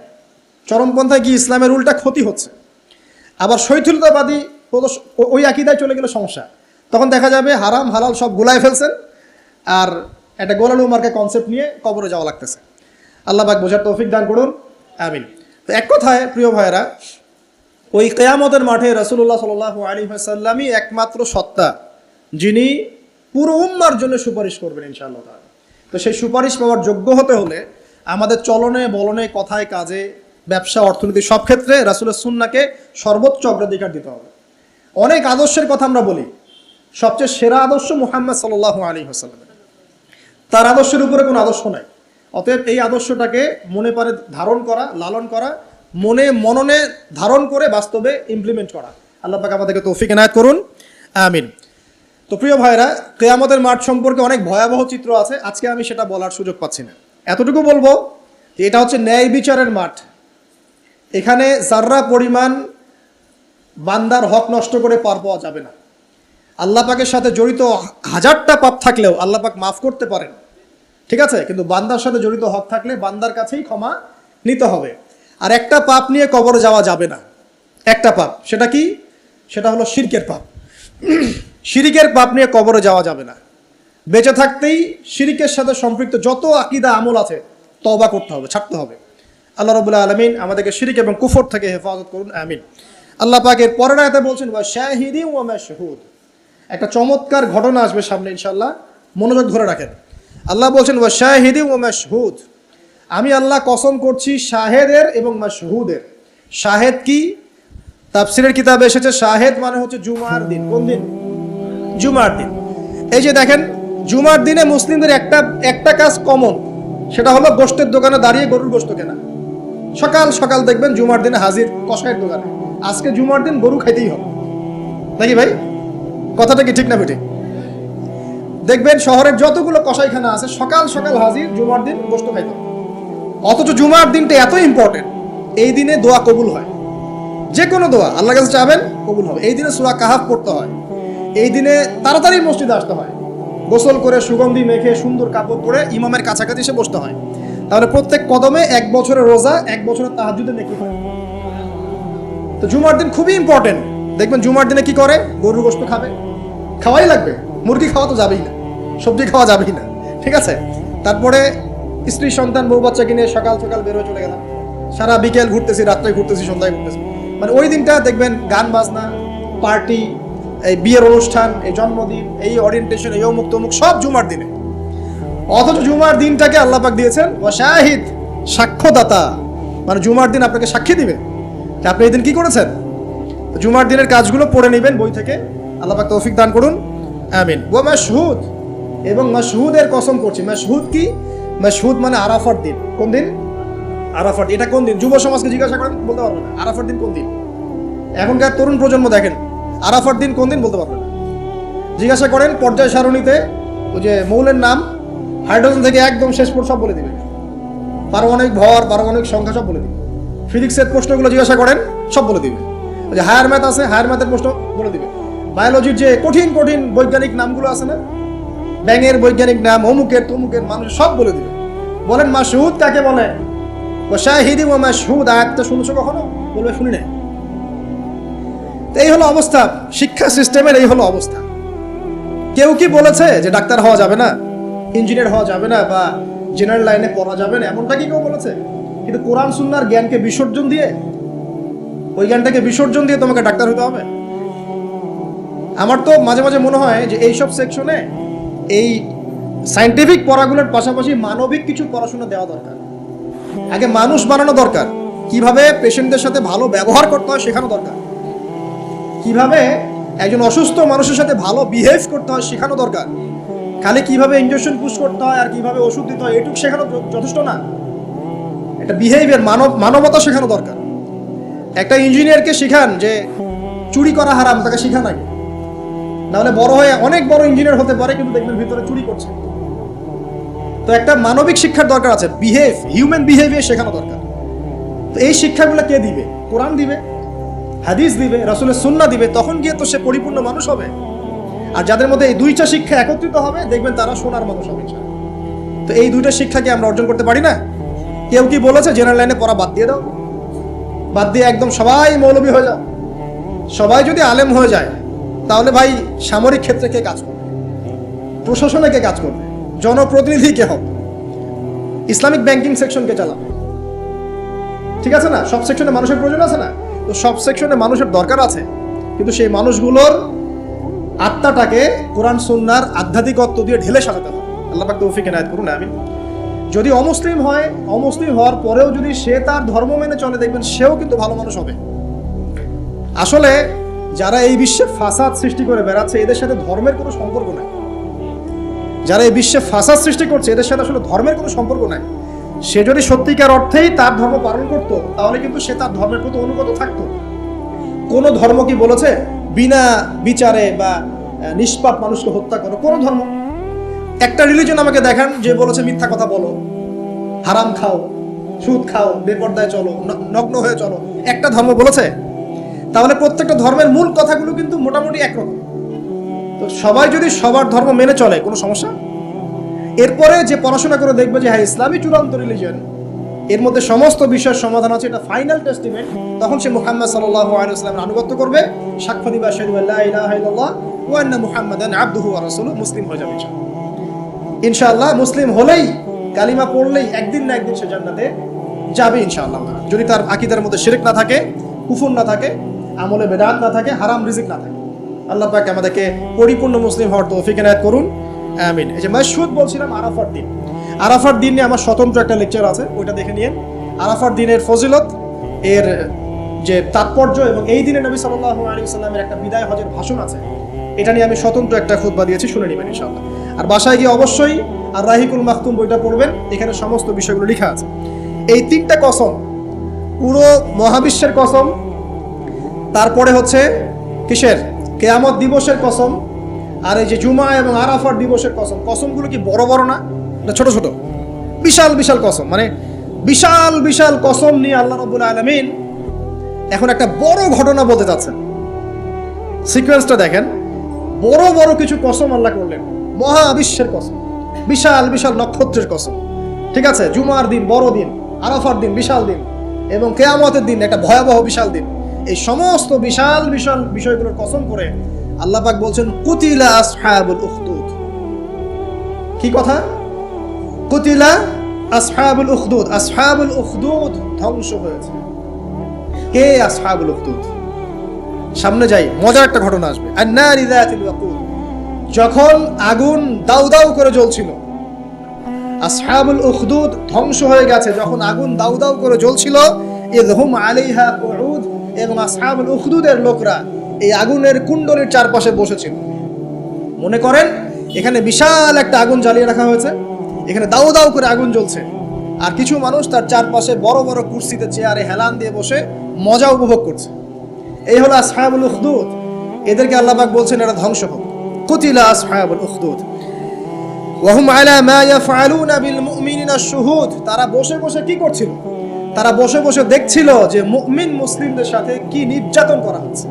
চরমপন্থায় কি ইসলামের উল্টা ক্ষতি হচ্ছে? আবার শৈথিল্যতাবাদী ওই আকীদায় চলে গেলে সমস্যা। তখন দেখা যাবে হারাম হালাল সব গুলায় ফেলছেন, আর একটা গোলালু মার্কা কনসেপ্ট নিয়ে কবরে যাওয়া লাগতেছে। আল্লাহ পাক বোঝার তৌফিক দান করুন, আমিন। তো এক কথায় প্রিয় ভাইয়েরা, ওই কিয়ামতের মাঠে রাসূলুল্লাহ সাল্লাল্লাহু আলাইহি ওয়াসাল্লামই একমাত্র সত্তা যিনি পুরো উম্মার জন্য সুপারিশ করবেন ইনশাআল্লাহ তাআলা। তো সেই সুপারিশ পাওয়ার যোগ্য হতে হলে আমাদের চলনে বলনে কথায় কাজে ব্যবসা অর্থনীতি সব ক্ষেত্রে রাসূলের সুন্নাহকে সর্বোচ্চ অগ্রাধিকার দিতে হবে। অনেক আদর্শের কথা আমরা বলি, সবচেয়ে সেরা আদর্শ মুহাম্মদ সাল্লাল্লাহু আলাইহি ওয়াসাল্লাম, তার আদর্শের উপরে কোনো আদর্শ নাই। অতএব এই আদর্শটাকে মনে পারে ধারণ করা, লালন করা, মননে ধারণ করে বাস্তবে ইমপ্লিমেন্ট করা। আল্লাহ পাক আমাদেরকে তৌফিক এনায়েত করুন, আমিন। তো প্রিয় ভাইরা, কিয়ামতের মাঠ সম্পর্কে অনেক ভয়াবহ চিত্র আছে, আজকে আমি সেটা বলার সুযোগ পাচ্ছি না। এতটুকু বলবো যে এটা হচ্ছে ন্যায় বিচারের মাঠ। এখানে যার্রা পরিমাণ বান্দার হক নষ্ট করে পার পাওয়া যাবে না। আল্লাহ পাকের সাথে জড়িত হাজারটা পাপ থাকলেও আল্লাহ পাক মাফ করতে পারেন, ঠিক আছে, কিন্তু বান্দার সাথে জড়িত হক থাকলে বান্দার কাছেই ক্ষমা নিতে হবে। আর একটা পাপ নিয়ে কবরে যাওয়া যাবে না, একটা পাপ, সেটা কি? সেটা হলো শিরকের পাপ। শিরিকের পাপ নিয়ে কবরে যাওয়া যাবে না। বেঁচে থাকতেই শিরিকের সাথে সম্পৃক্ত যত আকীদা আমল আছে তওবা করতে হবে, ছাড়তে হবে। আল্লাহ রাব্বুল আলামিন আমাদেরকে শিরিক এবং কুফর থেকে হেফাজত করুন, আমিন। আল্লাহ পাকের পরের আয়াতে বলছেন ওয়া শাহিদিন ওয়া মাশহুদ। একটা চমৎকার ঘটনা আসবে সামনে ইনশাআল্লাহ, মনোযোগ ধরে রাখেন। আল্লাহ বলছেন ওয়া শাহিদিন ওয়া মাশহুদ, আমি আল্লাহ কসম করছি শাহেদের এবং মাশহুদের। শাহেদ কি? তাফসীরের কিতাবে এসেছে শাহেদ মানে হচ্ছে জুমার দিন। কোন দিন? জুমার দিন। এই যে দেখেন, জুমার দিনে মুসলিমদের একটা কাজ কমন, সেটা হলো গোশতের দোকানে দাঁড়িয়ে গরুর গোশত কেনা। সকাল সকাল দেখবেন জুমার দিনে হাজির কসাইয়ের দোকানে, আজকে জুমার দিন গরু খাইতেই হবে, নাকি ভাই? কথাটা কি ঠিক না বেঠিক? দেখবেন শহরের যতগুলো কসাইখানা আছে সকাল সকাল হাজির জুমার দিন গোশত খাইতে হবে। অথচ জুমার দিনটা এত ইম্পর্টেন্ট, এই দিনে দোয়া কবুল হয়। যে কোনো দোয়া আল্লাহর কাছে চাবেন কবুল হবে। এই দিনে সূরা কাহাফ পড়তে হয়, এই দিনে তাড়াতাড়ি মসজিদে আসতে হয়, গোসল করে সুগন্ধি মেখে সুন্দর কাপড় পরে ইমামের কাছাকাছি এসে বসতে হয়। তাহলে প্রত্যেক কদমে 1 বছরের রোজা, 1 বছরের তাহাজ্জুদের নেকি হয়। তো জুমার দিন খুবই ইম্পর্টেন্ট। দেখবেন জুমার দিনে কি করে? গরুর গোশত খাবে, খাওয়াই লাগবে। মুরগি খাওয়া তো যাবেই না, সবজি খাওয়া যাবেই না, ঠিক আছে। তারপরে স্ত্রী সন্তান বউ বাচ্চাকে নিয়ে সকাল সকাল বের হয়ে চলে গেলাম, সারা বিকেল ঘুরতেছি, রাত্রে ঘুরতেছি, সন্ধ্যায় ঘুরতেছি। মানে ওই দিনটা দেখবেন গান বাজনা, পার্টি, এই বিয়ের অনুষ্ঠান, এই জন্মদিন, এই ওরিয়েন্টেশন, এই অমুক তমুক সব জুমার দিনে। অথচ জুমার দিনটাকে আল্লাহ পাক দিয়েছেন ওয়া শাহিদ, সাক্ষ্যদাতা। মানে জুমার দিন আপনাকে সাক্ষী দিবে যে আপনি এই দিন কি করেছেন। জুমার দিনের কাজগুলো পড়ে নেবেন বই থেকে, আল্লাহ পাক তৌফিক দান করুন, আমিন। ওয়া মাশহুদ, এবং মাশহুদের কসম করছি। মাশহুদ কি? মাশহুদ মানে আরাফার দিন। কোন দিন? আরাফার। এটা কোন দিন? যুব সমাজকে জিজ্ঞাসা করেন, বলতে পারবে না আরাফার দিন কোন দিন। এখনকার তরুণ প্রজন্ম দেখেন আরাফার দিন কোন দিন বলতে পারবে না। জিজ্ঞাসা করেন পর্যায় সারণীতে ওই যে মৌলের নাম, হাইড্রোজেন থেকে একদম শেষ পর্যন্ত সব বলে দিবে, পারমাণবিক ভর, পারমাণবিক সংখ্যা সব বলে দিবে। ফিজিক্সের প্রশ্নগুলো জিজ্ঞাসা করেন, সব বলে দিবে। ওই যে হায়ার ম্যাথ আছে, হায়ার ম্যাথের প্রশ্ন বলে দিবে। বায়োলজির যে কঠিন কঠিন বৈজ্ঞানিক নামগুলো আছে না, ব্যাঙের বৈজ্ঞানিক নাম, অমুকের তমুকের, মানুষ সব বলে দিবে। বলেন মাশহুদ কাকে বলে? ওয়া শাহিদি ওয়া মাশহুদ, আয়াতটা শুনেছো কখনো? বলবে শুনি নাই। এই হলো অবস্থা, শিক্ষা সিস্টেমের এই হলো অবস্থা। কেউ কি বলেছে যে ডাক্তার হওয়া যাবে না, ইঞ্জিনিয়ার হওয়া যাবে না, বা জেনারেল লাইনে পড়া যাবে না? এমনটা কি কেউ বলেছে? কিন্তু কোরআন সুন্নাহর জ্ঞানকে বিসর্জন দিয়ে, ওই জ্ঞানটাকে বিসর্জন দিয়ে তোমাকে ডাক্তার হতে হবে? আমার তো মাঝে মাঝে মনে হয় যে এইসব সেকশনে এই সায়েন্টিফিক পড়াগুলোর পাশাপাশি মানবিক কিছু পড়াশোনা দেওয়া দরকার। আগে মানুষ বানানো দরকার, কিভাবে পেশেন্টদের সাথে ভালো ব্যবহার করতে হয় শেখানো দরকার, কিভাবে একজন অসুস্থ মানুষের সাথে ভালো বিহেভ করতে হয় শেখানো দরকার। খালি কিভাবে ইনজেকশন পুশ করতে হয় আর কিভাবে ওষুধ দিতে হয় এটুকু শেখানো যথেষ্ট না। একটা বিহেভিয়ার, মানবতা শেখানো দরকার। একটা ইঞ্জিনিয়ারকে শেখান যে চুরি করা হারাম, তাকে শেখান আগে, নাহলে বড় হয়ে অনেক বড় ইঞ্জিনিয়ার হতে পারে কিন্তু দেখবেন ভিতরে চুরি করছে। তো একটা মানবিক শিক্ষার দরকার আছে, হিউম্যান বিহেভিয়ার শেখানো দরকার। তো এই শিক্ষাগুলো কে দিবে? কোরআন দিবে, হাদিস দিবে, রাসূলের সুন্নাহ দিবে। তখন গিয়ে তো সে পরিপূর্ণ মানুষ হবে। আর যাদের মধ্যে এই দুইটা শিক্ষা একত্রিত হবে দেখবেন তারা সোনার মানুষ হবে ইনশাআল্লাহ। তো এই দুইটা শিক্ষাকে আমরা অর্জন করতে পারি না? কেউ কি বলেছে জেনারেল লাইনে পড়া বাদ দিয়ে দাও, বাদ দিয়ে একদম সবাই মৌলবী হয়ে যাও? সবাই যদি আলেম হয়ে যায় তাহলে ভাই সামরিক ক্ষেত্রে কে কাজ করবে, প্রশাসনে কে কাজ করবে, জনপ্রতিনিধি কে হবে, ইসলামিক ব্যাংকিং সেকশন কে চালাবে? ঠিক আছে না, সব সেকশনে মানুষের প্রয়োজন আছে না? তো সব সেকশনে মানুষের দরকার আছে, কিন্তু সেই মানুষগুলোর আত্মাটাকে কোরআন সুন্নাহর আধ্যাত্মিকত্ব দিয়ে ঢেলে সাজাতে হবে। আল্লাহ পাক তৌফিক এনায়েত করুন, আমিন। যদি অমুসলিম হয়, অমুসলিম হওয়ার পরেও যদি সে তার ধর্ম মেনে চলে, দেখবেন সেও কিন্তু ভালো মানুষ হবে। আসলে যারা এই বিশ্বে ফাসাদ সৃষ্টি করে বেড়াচ্ছে, এদের সাথে ধর্মের কোনো সম্পর্ক নাই। যারা এই বিশ্বে ফাসাদ সৃষ্টি করছে, এদের সাথে আসলে ধর্মের কোনো সম্পর্ক নাই। সে যদি সত্যিকার অর্থেই তার ধর্ম পালন করত, তাহলে কিন্তু সে তার ধর্মের প্রতি অনুগত থাকতো। কোনো ধর্ম কি বলেছে বিনা বিচারে বা নিষ্পাপ মানুষকে হত্যা করো? কোনো ধর্ম, একটা রিলিজন আমাকে দেখান যে বলেছে মিথ্যা কথা বলো, হারাম খাও, সুদ খাও, বেপরদায় চলো, নগ্ন হয়ে চলো? একটা ধর্ম বলেছে? তাহলে প্রত্যেকটা ধর্মের মূল কথাগুলো কিন্তু মোটামুটি একরকম। তো সবাই যদি সবার ধর্ম মেনে চলে, কোনো সমস্যা? এরপরে যে পড়াশোনা করে দেখবে যে হ্যাঁ ইসলামই চূড়ান্ত রিলিজন, এর মধ্যে সমস্ত বিষয়ের সমাধান আছে, এটা ফাইনাল টেস্টিমেন্ট, তখন সে মুহাম্মদ সাল্লাল্লাহু আলাইহি ওয়াসাল্লামের আনুগত্য করবে, সাক্ষ্য দিবে আশহাদু আল্লা ইলাহা ইল্লাল্লাহ ওয়া আন্না মুহাম্মাদান আবদুহু ওয়া রাসূলুহু, মুসলিম হয়ে যাবে ইনশাআল্লাহ। মুসলিম হলেই, কালিমা পড়লেই একদিন না একদিন সে জান্নাতে যাবে ইনশাআল্লাহ, যদি তার আকীদার মধ্যে শিরক না থাকে, কুফর না থাকে, আমলে বেদাত না থাকে, হারাম রিজিক না থাকে। আল্লাহ পাক আমাদেরকে পরিপূর্ণ মুসলিম হওয়ার তৌফিক এনায়েত করুন, আমিন। এই যে মাশহুদ বলছিলাম, আরাফার দিন, আরাফার দিন নিয়ে আমার স্বতন্ত্র একটা লেকচার আছে, ওইটা দেখে নিন। আরাফার দিনের ফজিলত, এর যে তাৎপর্য, এবং এই দিনে নবী সাল্লাল্লাহু আলাইহি ওয়াসাল্লামের একটা বিদায় হজের ভাষণ আছে, এটা নিয়ে আমি স্বতন্ত্র একটা খুতবা দিয়েছি, শুনে নেবেন ইনশাআল্লাহ। আর বাসায় গিয়ে অবশ্যই আর রাহিকুল মাখতুম বইটা পড়বেন, এখানে সমস্ত বিষয়গুলো লেখা আছে। এই তিনটা কসম, পুরো মহাবিশ্বের কসম, তারপরে হচ্ছে কিসের, কিয়ামত দিবসের কসম, আর এই যে জুমা এবং আরাফার দিবসের কসম। কসমগুলো কি বড় বড় না, না ছোট ছোট? বিশাল বিশাল কসম, মানে বিশাল বিশাল কসম নিয়ে আল্লাহ রাব্বুল আলামিন এখন একটা বড় ঘটনা বলতে যাচ্ছেন। সিকোয়েন্সটা দেখেন, বড় বড় কিছু কসম আল্লাহ করলেন, মহাবিশ্বের কসম, বিশাল বিশাল নক্ষত্রের কসম, ঠিক আছে? জুমার দিন বড় দিন, আরাফার দিন বিশাল দিন, এবং কিয়ামতের দিন একটা ভয়াবহ বিশাল দিন। এই সমস্ত বিশাল বিশাল বিষয়গুলোর কসম করে আল্লাহ পাক বলছেন কুতিলা আসহাবুল উখদুদ। কি কথা? কুতিলা আসহাবুল উখদুদ। আসহাবুল উখদুদ ধ্বংস হয়েছে। কে আসহাবুল উখদুদ? সামনে যাই, মজার একটা ঘটনা আসবে। আন-নারি যাতিল ওয়াকুদ, যখন আগুন দাউ দাউ করে জ্বলছিল, আসহাবুল উখদুদ ধ্বংস হয়ে গেছে যখন আগুন দাউ দাউ করে জ্বলছিল। ইযহুম আলাইহা কুউদ, এবং আসহাবুল উখদুদের লোকরা এই আগুনের কুণ্ডলীর চারপাশে বসেছিল। মনে করেন এখানে বিশাল একটা আগুন জ্বালিয়ে রাখা হয়েছে, এখানে দাউ দাউ করে আগুন জ্বলছে, আর কিছু মানুষ তার চারপাশে বড় বড় কুরসিতে, চেয়ারে হেলান দিয়ে বসে মজা উপভোগ করছে। এই হলো আসহাবুল উখদুদ। এদেরকে আল্লাহ পাক বলছেন এরা ধ্বংস হোক। কুতিলা আসহাবুল উখদুদ ওয়া হুম আলা মা ইয়াফআলুনা বিল মুমিনিনা শুহুদ। তারা বসে বসে কি করছিল? তারা বসে বসে দেখছিল যে মুমিন মুসলিমদের সাথে কি নির্যাতন করা হচ্ছে।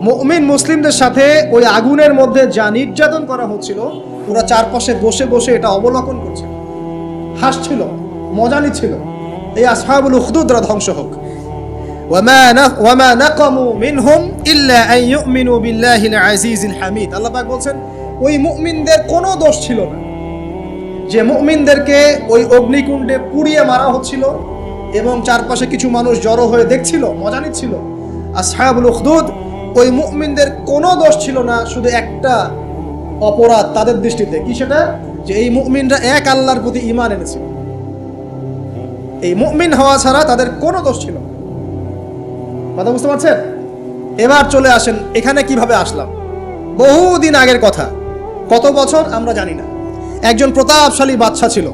মুমিন মুসলিমদের সাথে ওই আগুনের মধ্যে যা নির্যাতন করা হচ্ছিল, ওরা চারপাশে বসে বসে এটা অবলোকন করছে, হাসছিল, মজা নিচ্ছিল। এই আসহাবুল উখদুদরা ধ্বংস হোক। ওয়ামা নাকামু মিনহুম ইল্লা আন ইউমিনু বিল্লাহিল আজিজিল হামিদ। আল্লাহ পাক বলছেন ওই মুমিনদের কোনো দোষ ছিল না যে মুমিনদেরকে ওই অগ্নিকুণ্ডে পুড়িয়ে মারা হচ্ছিল এবং চারপাশে কিছু মানুষ জড়ো হয়ে দেখছিল, মজা নিচ্ছিল। আসহাবুল উখদুদ, ওই মুমিনদের কোনো দোষ ছিল না, শুধু একটা অপরাধ তাদের দৃষ্টিতে। কি সেটা? যে এই মুমিনরা এক আল্লাহর প্রতি ঈমান এনেছিল। এই মুমিন হওয়া ছাড়া তাদের কোনো দোষ ছিল না। কথা বুঝতে পারছেন? এবার চলে আসেন এখানে কিভাবে আসলাম। বহুদিন আগের কথা, কত বছর আমরা জানি না। একজন প্রতাপশালী বাদশা ছিল,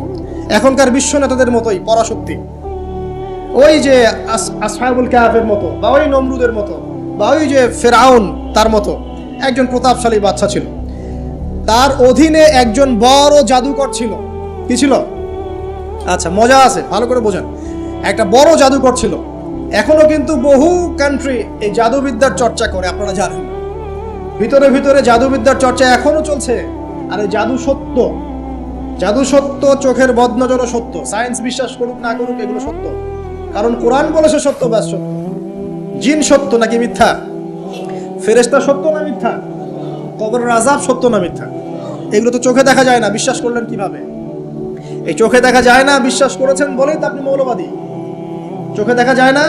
এখনকার বিশ্ব নেতাদের মতোই পরাশক্তি, ওই যে আসহাবুল কাহাফের মতো, বা ওই নমরুদের মতো, বা ওই যে ফেরাউন তার মতো একজন প্রতাপশালী বাদশা ছিল। তার অধীনে একজন বড় জাদুকর ছিল। কি ছিল? আচ্ছা, মজা আছে, ভালো করে বোঝেন। একটা বড় জাদুকর ছিল। এখনো কিন্তু বহু কান্ট্রি এই জাদুবিদ্যার চর্চা করে, আপনারা জানেন। ভিতরে ভিতরে জাদুবিদ্যার চর্চা এখনো চলছে। আর এই জাদু সত্য, জাদু সত্য, চোখের বদনজরও সত্য। সায়েন্স বিশ্বাস করুক না করুক, এগুলো সত্য, কারণ কোরআন বলেছে সত্য, ব্যাস সত্য। জিন সত্য নাকি মিথ্যা? ফেরেশতা সত্য না মিথ্যা? কবরের আযাব সত্য না মিথ্যা? এগুলো তো চোখে দেখা যায় না, বিশ্বাস করলেন কিভাবে? এই চোখে দেখা যায় না বিশ্বাস করেছেন বলেই তো আপনি মৌলবাদী। চোখে দেখা যায় না,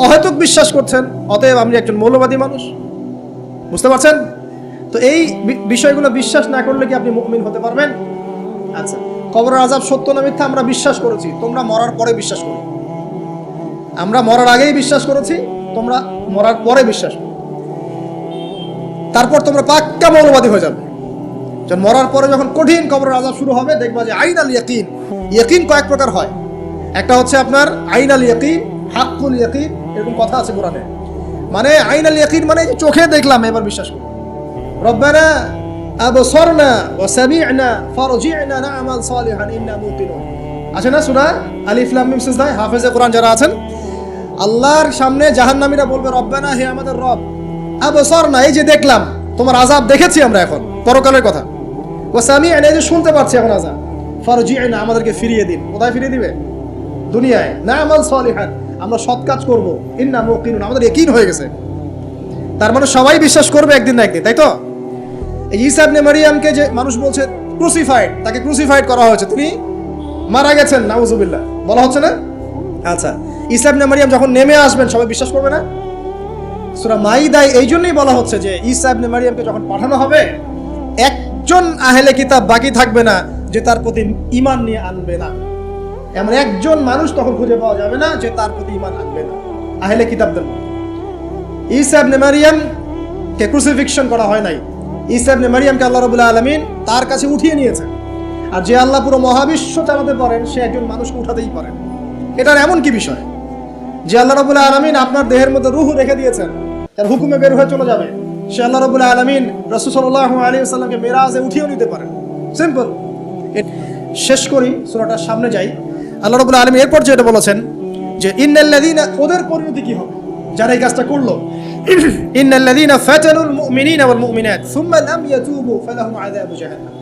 অহেতুক বিশ্বাস করছেন, অতএব আপনি একজন মৌলবাদী মানুষ। বুঝতে পারছেন? তো এই বিষয়গুলো বিশ্বাস না করলে কি আপনি মুমিন হতে পারবেন? আচ্ছা, কবরের আযাব সত্য না মিথ্যা আমরা বিশ্বাস করেছি, তোমরা মরার পরে বিশ্বাস করো। আমরা মরার আগেই বিশ্বাস করেছি, তোমরা মরার পরে বিশ্বাস করো। তারপর তোমরা পাক্কা মৌলবাদী হয়ে যাবে। যখন মরার পরে যখন কঠিন কবরের আযাব শুরু হবে, দেখবা যে আইন আল ইয়াকিন। ইয়াকিন কয়েক প্রকার হয়। একটা হচ্ছে আপনার আইন আল ইয়াকিন, হাক্কুল ইয়াকিন, এরকম কথা আছে কোরআনে। মানে আইন আল ইয়াকিন মানে চোখে দেখলাম এবার বিশ্বাস করো। রব্বানা আবসারনা ওয়া সামি'না ফারজি'না না'মাল সালিহান ইন্না মুকিনুন। আছে না সূরা আলিফ লাম মিম সিজদা? হাফেজে কোরআন যারা আছেন, আল্লাহর সামনে জাহান্নামীরা বলবে, রব্বানা, হে আমাদের রব, আবসারনা, এই যে দেখলাম, তোমার আযাব দেখেছি আমরা এখন, পরকালের কথা। ওয়া সামি'না, এই যে শুনতে পাচ্ছি এখন আযাব। ফারজি'না, আমাদেরকে ফিরিয়ে দিন। কোথায় ফিরিয়ে দিবে? দুনিয়ায়। না'মাল সালিহান, আমরা সৎ কাজ করব। ইন্না মুকিনুন, আমাদের ইয়াকিন হয়ে গেছে। তার মানে সবাই বিশ্বাস করবে একদিন না একদিন, তাই তো? এই ঈসা ইবনে মারইয়ামকে যে মানুষ বলছে ক্রুসিফাইড, তাকে ক্রুসিফাইড করা হয়েছে, তিনি মারা গেছেন, নাউজুবিল্লাহ, বলা হচ্ছে না? আচ্ছা, ঈসা ইবনে মারইয়াম যখন নেমে আসবেন সবাই বিশ্বাস করবে না? সূরা মাইদায় এই জন্যই বলা হচ্ছে যে ঈসা ইবনে মারইয়ামকে যখন পাঠানো হবে, একজন আহলে কিতাব বাকি থাকবে না যে তার প্রতি ঈমান নিয়ে আনবে না। এমন একজন মানুষ তখন খুঁজে পাওয়া যাবে না যে তার প্রতি ঈমান আনবে না, আহলে কিতাবদের মধ্যে। ঈসা ইবনে মারইয়ামকে ক্রুসিফিকশন করা হয় নাই। ঈসা ইবনে মারইয়ামকে আল্লাহ রাব্বুল আলামিন তার কাছে উঠিয়ে নিয়েছেন। আর যে আল্লাহ পুরো মহাবিশ্ব চালাতে পারেন, সে একজন মানুষকে উঠাতেই পারেন। এটার এমন কি বিষয় যে আল্লাহ রাব্বুল আলামিন আপনার দেহের মধ্যে রূহ রেখে দিয়েছেন, তার হুকুমে বের হয়ে চলে যাবে। সে আল্লাহ রাব্বুল আলামিন রাসূল সাল্লাল্লাহু আলাইহি ওয়াসাল্লামকে মেরাজে উঠিয়ে নিতে পারেন। সিম্পল। শেষ করি, সূরাটার সামনে যাই। আল্লাহ রাব্বুল আলামিন এরপর যেটা বলেছেন যে ইন্নাল্লাযীনা, ওদের পরিণতি কি হবে যারা এই কাজটা করলো? ইন্নাল্লাযীনা ফাতানুল মুমিনিনা ওয়াল মুমিনাত সুম্মা লাম ইয়াতুবু ফালাহুম আযাবু জাহান্নাম।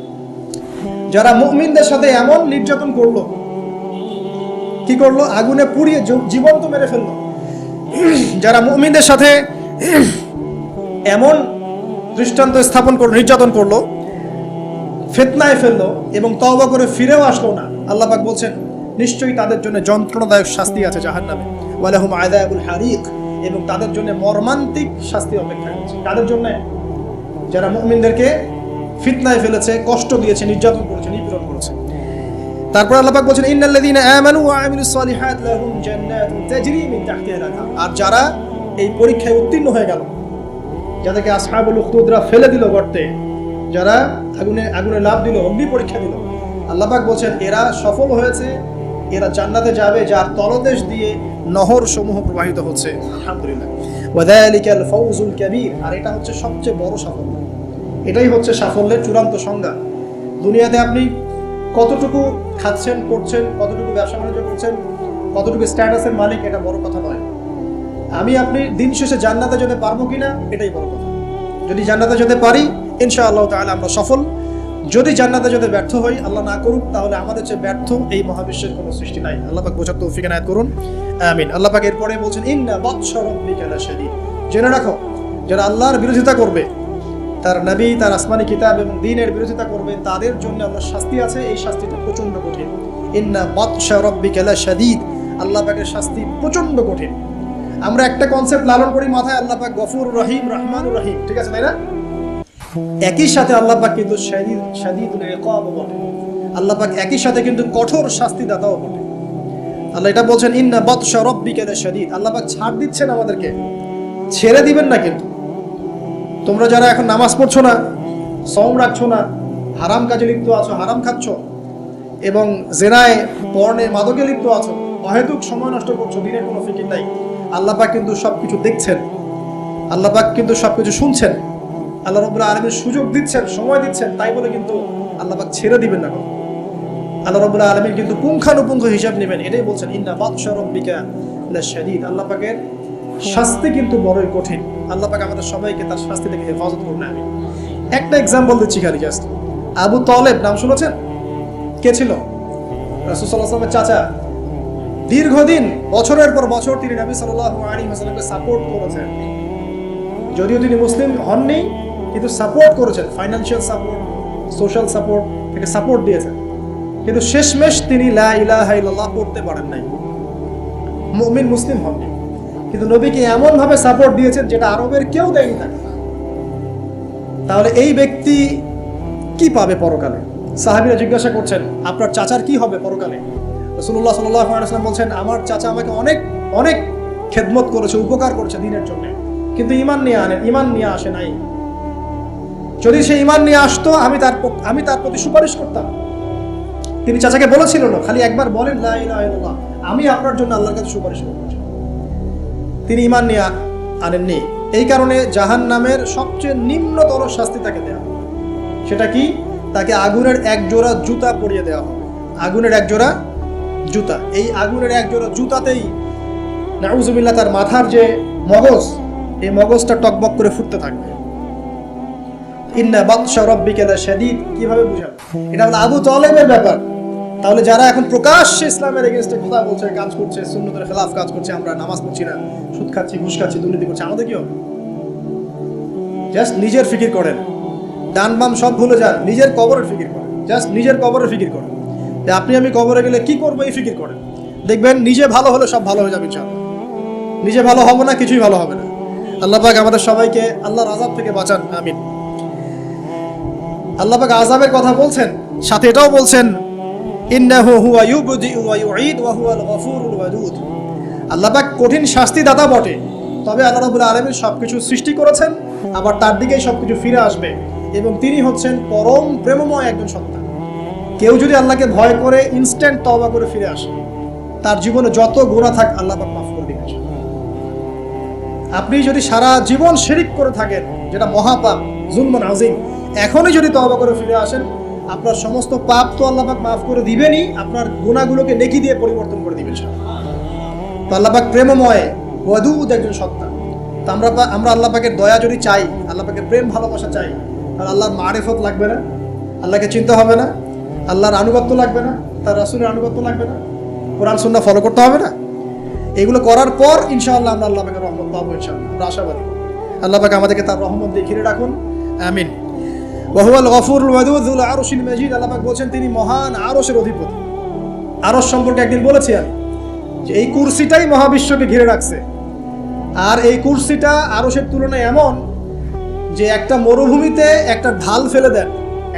যারা মুমিনদের সাথে এমন নির্যাতন করলো, কি করলো? আগুনে পুড়িয়ে জীবন্ত মেরে ফেললো। যারা মুমিনদের সাথে এমন দৃষ্টান্ত স্থাপন করলো, নির্যাতন করলো, ফিতনায় ফেললো এবং তওবা করে ফিরেও আসলো না, আল্লাহ পাক বলছেন নিশ্চয়ই তাদের জন্য যন্ত্রণাদায়ক শাস্তি আছে জাহান্নামে। ওয়ালাহুম আযাবুল হারিক, এবং তাদের জন্য মর্মান্তিক শাস্তি অপেক্ষা করছে। তাদের জন্য যারা মুমিনদেরকে ফিতনায় ফেলেছে, কষ্ট দিয়েছে, নির্যাতন করেছে, নিপীড়ন করেছে। তারপর আল্লাহ পাক বলেন ইন্নাল্লাযীনা আমানু ওয়া আমিলুস সালিহাত লাহুম জান্নাতুন তাজরি মিন তাহতিহাল আনহার। আর যারা এই পরীক্ষায় উত্তীর্ণ হয়ে গেল, যাদেরকে আসহাবুল উখদুদরা ফেলে দিল গর্তে, যারা আগুনে লাফ দিল, অগ্নি পরীক্ষা দিল, আল্লাহ পাক বলেন এরা সফল হয়েছে, এরা জান্নাতে যাবে যার তলদেশ দিয়ে নহর সমূহ প্রবাহিত হচ্ছে। আলহামদুলিল্লাহ। ওয়া যালিকাল ফাওজুল কাবীর, আর এটা হচ্ছে সবচেয়ে বড় সাফল্য। এটাই হচ্ছে সাফল্যের চূড়ান্ত সংজ্ঞা। দুনিয়াতে আপনি কতটুকু খাচ্ছেন, পড়ছেন, কতটুকু ব্যবসা বাণিজ্য করছেন, কতটুকু স্ট্যাটাসের মালিক, এটা বড় কথা নয়। আপনি দিন শেষে জান্নাতে যেতে পারবো কিনা, এটাই বড় কথা। যদি জান্নাতে যেতে পারি, ইনশাআল্লাহ তাআলা আমরা সফল। যদি জান্নাতে যেতে ব্যর্থ হই, আল্লাহ না করুক, তাহলে আমাদের চেয়ে ব্যর্থ এই মহাবিশ্বের কোনো সৃষ্টি নাই। আল্লাহ পাক বোঝার তৌফিক এনায়েত করুন, আমিন। আল্লাহ পাক এরপরে বলছেন ইন্না বাতশা রাব্বিকা লাশাদীদ। জেনে রাখো, যারা আল্লাহর বিরোধিতা করবে, তার নবী, তার আসমানি কিতাব এবং দ্বীনের বিরোধিতা করবে, তাদের জন্য আল্লাহর শাস্তি আছে। এই শাস্তিটা প্রচন্ড কঠিন। ইন্না বাতশা রাব্বিকা লাশাদীদ, আল্লাহ পাকের শাস্তি প্রচন্ড কঠিন। আমরা একটা কনসেপ্ট লালন করি মাথায়, আল্লাহ পাক গফুর রহিম, রহমানুর রহিম, ঠিক আছে তাই না? একই সাথে আল্লাহ পাক কিন্তু শাদীদুল ইকাব বটে। আল্লাহ পাক একই সাথে কিন্তু কঠোর শাস্তিদাতাও বটে। আল্লাহ এটা বলছেন ইন্না বাতশা রাব্বিকা লাশাদীদ। আল্লাহ পাক ছাড় দিচ্ছেন আমাদেরকে, ছেড়ে দিবেন না কিন্তু। তোমরা যারা এখন নামাজ পড়ছো না, সওম রাখছো না, হারাম কাজে লিপ্ত আছো, হারাম খাচ্ছ, এবং জেনায়, পর্নে, মাদকে লিপ্ত আছো, অহেতুক সময় নষ্ট করছো, দিনের কোনো ফিকির নাই, আল্লাহ পাক কিন্তু সবকিছু দেখছেন, আল্লাহ পাক কিন্তু সবকিছু শুনছেন, আল্লাহ রাব্বুল আলামিন সুযোগ দিচ্ছেন, সময় দিচ্ছেন, তাই বলে কিন্তু আল্লাহ পাক ছেড়ে দিবেন না। আল্লাহ রাব্বুল আলামিন কিন্তু পুঙ্খানুপুঙ্খ হিসাব নেবেন। এটাই বলছেন ইন্না বাতশা রাব্বিকা লাশাদীদ। আল্লাহ পাকের শাস্তি কিন্তু বড়ই কঠিন। আল্লাহ পাক আমাদের সবাইকে তার শাস্তি থেকে হেফাজত করুন, আমিন। একটা এক্সাম্পল দিচ্ছি খালি, জাস্ট। আবু তালেব নাম শুনেছেন? কে ছিল? রাসূল সাল্লাল্লাহু আলাইহি ওয়াসাল্লামের চাচা। দীর্ঘদিন, বছরের পর বছর তিনি নবী সাল্লাল্লাহু আলাইহি ওয়াসাল্লামকে সাপোর্ট করেছেন। যদিও তিনি মুসলিম হননি, কিন্তু সাপোর্ট করেছেন, ফাইন্যান্সিয়াল সাপোর্ট, সোশ্যাল সাপোর্ট থেকে সাপোর্ট দিয়েছেন, কিন্তু শেষমেশ তিনি লা ইলাহা ইল্লাল্লাহ পড়তে পারেন নাই, মুমিন মুসলিম হননি। কিন্তু নবীকে এমনভাবে সাপোর্ট দিয়েছেন যেটা আরবের কেউ দেয়নি তাকে। তাহলে এই ব্যক্তি কি পাবে পরকালে? সাহাবীরা জিজ্ঞাসা করছেন, আপনার চাচার কি হবে পরকালে? রাসূলুল্লাহ সাল্লাল্লাহু আলাইহি ওয়াসাল্লাম বলছেন, আমার চাচা আমাকে অনেক অনেক খেদমত করেছে, উপকার করেছে দিনের জন্য, কিন্তু ঈমান নিয়ে আসে নাই। যদি সে ঈমান নিয়ে আসতো আমি তার প্রতি সুপারিশ করতাম। তিনি চাচাকে বলেছিল না, খালি একবার বলেন লা ইলাহা ইল্লাল্লাহ, আমি আপনার জন্য আল্লাহর কাছে সুপারিশ করব। তিনি ঈমান নিয়ে আনেননি। এই কারণে জাহান্নামের সবচেয়ে নিম্নতর শাস্তি তাকে দেওয়া হবে। সেটা কি? তাকে আগুনের এক জোড়া জুতা পরিয়ে দেওয়া হবে। আগুনের এক জোড়া জুতা, এই আগুনের এক জোড়া জুতাতেই নাউজুবিল্লাহ তার মাথার যে মগজ, এই মগজটা টকবক করে ফুটতে থাকবে। ইন্না বাতশা রাব্বিকা লাশাদীদ, কিভাবে বুঝাবো? এটা হলো আবু তালেবের ব্যাপার। তাহলে যারা এখন প্রকাশ্যে ইসলামের এগেইনস্টে কথা বলছে, কাজ করছে, সুন্নতের খেলাফ কাজ করছে, আমরা নামাজ পড়ছি না, সুদ খাচ্ছি, ঘুষ খাচ্ছি, দুর্নীতি করছি, আমাদের কি হবে? জাস্ট নিজের ফিকির করেন, ডান বাম সব ভুলে যান, নিজের কবরের ফিকির করেন, জাস্ট নিজের কবরের ফিকির করেন। আপনি আমি কবরে গেলে কি করবো এই ফিকির করেন, দেখবেন নিজে ভালো হলে সব ভালো হয়ে যাবে ইনশাআল্লাহ। নিজে ভালো হবো না, কিছুই ভালো হবে না। আল্লাহ পাক আমাদের সবাইকে আল্লাহর আযাব থেকে বাঁচান, আমিন। আল্লাহ পাক আযাবের কথা বলছেন, সাথে এটাও বলছেন ইন্নাহু হুয়া ইউবদিউ ওয়া ইউঈদ ওয়া হুয়াল গফুরুল ওয়াদুদ। আল্লাহ পাক কঠিন শাস্তি দাতা বটে, তবে আল্লাহ রাব্বুল আলামিন সবকিছু সৃষ্টি করেছেন, আবার তার দিকেই সবকিছু ফিরে আসবে, এবং তিনি হচ্ছেন পরম প্রেমময় একজন সত্তা। কেউ যদি আল্লাহকে ভয় করে ইনস্ট্যান্ট তওবা করে ফিরে আসে, তার জীবনে যত গুনাহ থাক আল্লাহ পাক মাফ করে দিবেন। আপনি যদি সারা জীবন শিরিক করে থাকেন, যেটা মহাপাপ, জুলমুন আযীম, এখনই যদি তওবা করে ফিরে আসেন, আপনার সমস্ত পাপ তো আল্লাহ পাক মাফ করে দিবেনই, আপনার গুনাহগুলোকে নেকি দিয়ে পরিবর্তন করে দিবেন। তো আল্লাহ পাক প্রেমময়, ওয়াদুদ একজন সত্তা। তো আমরা আল্লাহ পাকের দয়া যদি চাই, আল্লাহ পাকের প্রেম ভালোবাসা চাই, তাহলে আল্লাহর মারিফত লাগবে না, আল্লাহকে চিনতে হবে না, আল্লাহর আনুগত্য লাগবে না, তার রাসূলের আনুগত্য লাগবে না, কোরআন সুন্নাহ ফলো করতে হবে না। এগুলো করার পর ইনশাআল্লাহ আমরা আল্লাহ পাকের রহমত পাবো, ইনশাআল্লাহ আমরা আশাবাদী। আল্লাহ পাক আমাদেরকে তার রহমত দিয়ে ঘিরে রাখুন, আমিন। ওয়া হুয়াল গফুরুল ওয়াদুদ যুল আরশিল মাজিদ। আল্লাহ পাক বলেন তিনি মহান আরশের অধিপতি। আরশ সম্পর্কে একদিন বলেছি আমি যে এই কুরসিটাই মহাবিশ্বকে ঘিরে রাখছে, আর এই কুরসিটা আরশের তুলনায় এমন যে একটা মরুভূমিতে একটা ঢাল ফেলে দেন,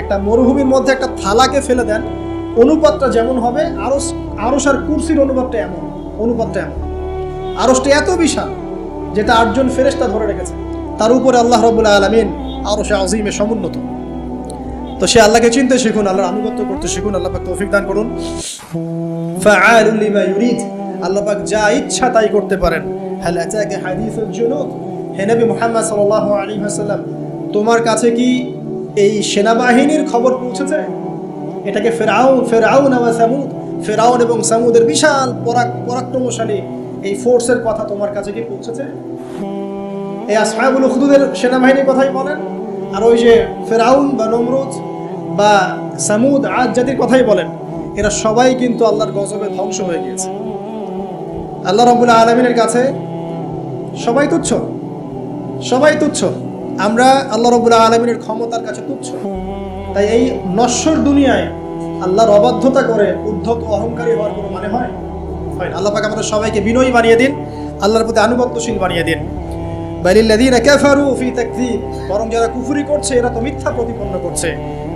একটা মরুভূমির মধ্যে একটা থালাকে ফেলে দেন, অনুপাতটা যেমন হবে আরশ আর কুরসির অনুপাতটা এমন। আরশটা এত বিশাল যেটা 8 জন ফেরেশতা ধরে রেখেছে, তার উপরে আল্লাহ রাব্বুল আলামিন আরশে আযীমে সমুন্নত। তো সে আল্লাহকে চিনতে শিখুন, আল্লাহর আনুগত্য করতে শিখুন। আল্লাহ পাক তৌফিক দান করুন। ফাআলুল লিমা ইউরিদ, আল্লাহ পাক যা ইচ্ছা তাই করতে পারেন। হাল আতাকা হাদিসুল জুনুদ, হে নবী মুহাম্মদ সাল্লাল্লাহু আলাইহি ওয়াসাল্লাম, তোমার কাছে কি এই সেনাবাহিনীর খবর পৌঁছেছে? এটাকে ফেরাউন ওয়া সামুদ, ফেরাউন এবং সামুদের বিশাল পরাক্রমশালী এই ফোর্সের কথা তোমার কাছে কি পৌঁছেছে? এই আসহাবুল উখদুদের সেনাবাহিনীর কথাই বলেন, আর ওই যে ফেরাউন বা নমরুদ বা সামুদ, আদ জাতির কথাই বলেন, এরা সবাই কিন্তু আল্লাহর গজবে ধ্বংস হয়ে গিয়েছে। আল্লাহ রাব্বুল আলামিনের কাছে সবাই তুচ্ছ। আমরা আল্লাহ রাব্বুল আলামিনের ক্ষমতার কাছে তুচ্ছ। তাই এই নশ্বর দুনিয়ায় আল্লাহর অবাধ্যতা করে উদ্ধত অহংকারী হওয়ার কোনো মানে হয়? আল্লাহ পাক আমাদের সবাইকে বিনয়ী বানিয়ে দিন, আল্লাহর প্রতি আনুগত্যশীল বানিয়ে দিন। বালিল্লাযীনা কাফারু ফি তাকযীব, বরং যারা কুফরি করছে এরা তো মিথ্যা প্রতিপন্ন করছে।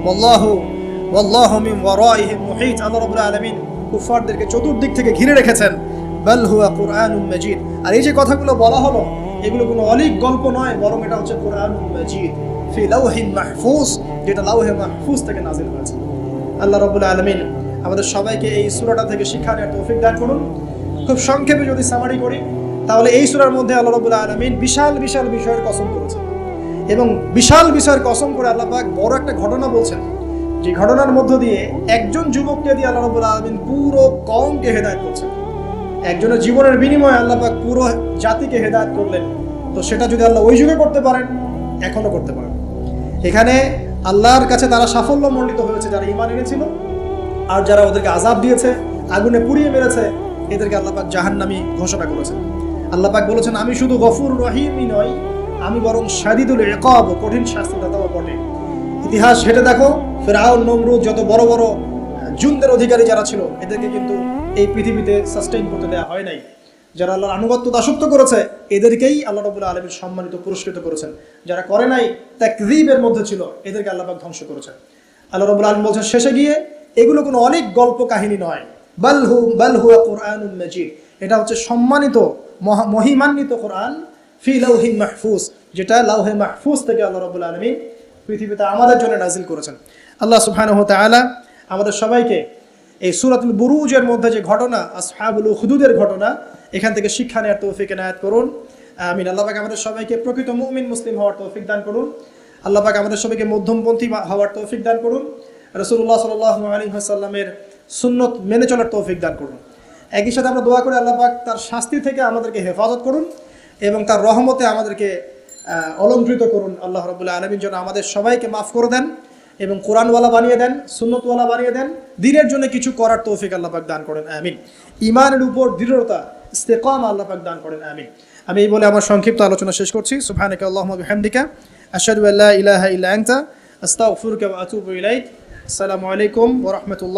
ওয়াল্লাহু মিন ওয়ারাইহিম মুহীত, আল্লাহ রাব্বুল আলামিন কুফারদেরকে চতুর্দিক থেকে ঘিরে রেখেছেন। বাল হুয়া কুরআনুম মাজিদ, আর এই যে কথাগুলো বলা হলো এগুলো কোনো অলীক গল্প নয়, বরং এটা হচ্ছে কুরআনুম মাজিদ ফি লাওহিন মাহফুজ, যেটা লাওহে মাহফুজ থেকে নাযিল হয়েছে। আল্লাহ রাব্বুল আলামিন আমাদের সবাইকে এই সূরাটা থেকে শিক্ষা নেওয়ার তৌফিক দান করুন। খুব সংক্ষেপে যদি সামারি করি, তাহলে এই সূরার মধ্যে আল্লাহ রাব্বুল আলামিন বিশাল বিশাল বিষয়ের কসম করেছেন, এবং বিশাল বিষয়ের কসম করে আল্লাহ পাক বড় একটা ঘটনা বলছেন, যে ঘটনার মধ্য দিয়ে একজন যুবককে দিয়ে আল্লাহ রাব্বুল আলামিন পুরো কওমকে হেদায়েত করছেন। একজনের জীবনের বিনিময়ে আল্লাহ পাক পুরো জাতিকে হেদায়েত করলেন। তো সেটা যদি আল্লাহ ওই যুগে করতে পারেন, এখনো করতে পারেন। এখানে আল্লাহর কাছে তারা সাফল্য মণ্ডিত হয়েছে যারা ঈমান এনেছিল, আর যারা ওদেরকে আযাব দিয়েছে, আগুনে পুড়িয়ে মেরেছে, এদেরকে আল্লাহ পাক জাহান্নামী ঘোষণা করেছেন। আল্লাহ পাক বলেছেন আমি শুধু গফুর রহিমই নই, আমি বরং শাদীদুল ইকাব, কঠিন শাস্তিদাতাও বটে। ইতিহাস ঘেটে দেখো, ফিরআউন, নমরুদ, যত বড় বড় জুনদের অধিকারী যারা ছিল, এদেরকে কিন্তু এই পৃথিবীতে সাস্টেইন করতে দেওয়া হয় নাই। যারা আল্লাহর আনুগত্য দাসত্ব করেছে, এদেরকেই আল্লাহ রাব্বুল আলামিন সম্মানিত, পুরস্কৃত করেছেন। যারা করে নাই, তাকযীবের মধ্যে ছিল, এদেরকে আল্লাহ পাক ধ্বংস করেছেন। আল্লাহ রাব্বুল আলামিন বলছেন শেষে গিয়ে, এগুলো কোনো অনেক গল্প কাহিনী নয়, বাল হুয়া কুরআনুন মাজিদ, এটা হচ্ছে সম্মানিত, মহিমান্বিত কোরআন, ফি লাউহিন মাহফুজ, যেটা লাউহে মাহফুজ থেকে আল্লাহ রাব্বুল আলামিন পৃথিবীতে আমাদের জন্য নাজিল করেছেন। আল্লাহ সুবহানাহু ওয়া তাআলা আমাদের সবাইকে এই সূরাতুল বুরুজের মধ্যে যে ঘটনা, আসহাবুল উখদুদের ঘটনা, এখান থেকে শিক্ষা নেওয়ার তৌফিক এনায়েত করুন। আমিন। আল্লাহ পাক আমাদের সবাইকে প্রকৃত মুমিন মুসলিম হওয়ার তৌফিক দান করুন। আল্লাহ পাক আমাদের সবাইকে মধ্যমপন্থী হওয়ার তৌফিক দান করুন। রাসূলুল্লাহ সাল্লাল্লাহু আলাইহি ওয়াসাল্লামের সুন্নত মেনে চলার তৌফিক দান করুন। একই সাথে আমরা দোয়া করি, আল্লাহ পাক তার শাস্তি থেকে আমাদেরকে হেফাজত করুন এবং তার রহমতে আমাদেরকে অলঙ্কৃত করুন। আল্লাহ রাব্বুল আলামিন যেন আমাদের সবাইকে মাফ করে দেন এবং কোরআনওয়ালা বানিয়ে দেন, সুন্নতওয়ালা বানিয়ে দেন, দ্বীনের জন্য কিছু করার তৌফিক আল্লাহ পাক দান করেন। আমিন। ঈমানের উপর দৃঢ়তা, ইস্তেকামা আল্লাহ পাক দান করেন। আমিন। আমি এই বলে আমার সংক্ষিপ্ত আলোচনা শেষ করছি। সুবহানাকা আল্লাহুম্মা ওয়া বিহামদিকা, আশহাদু আল্লা ইলাহা ইল্লা আনতা, আস্তাগফিরুকা ওয়া আতুবু ইলাইক। আসসালামু আলাইকুম ওয়া রাহমাতুল্লাহ।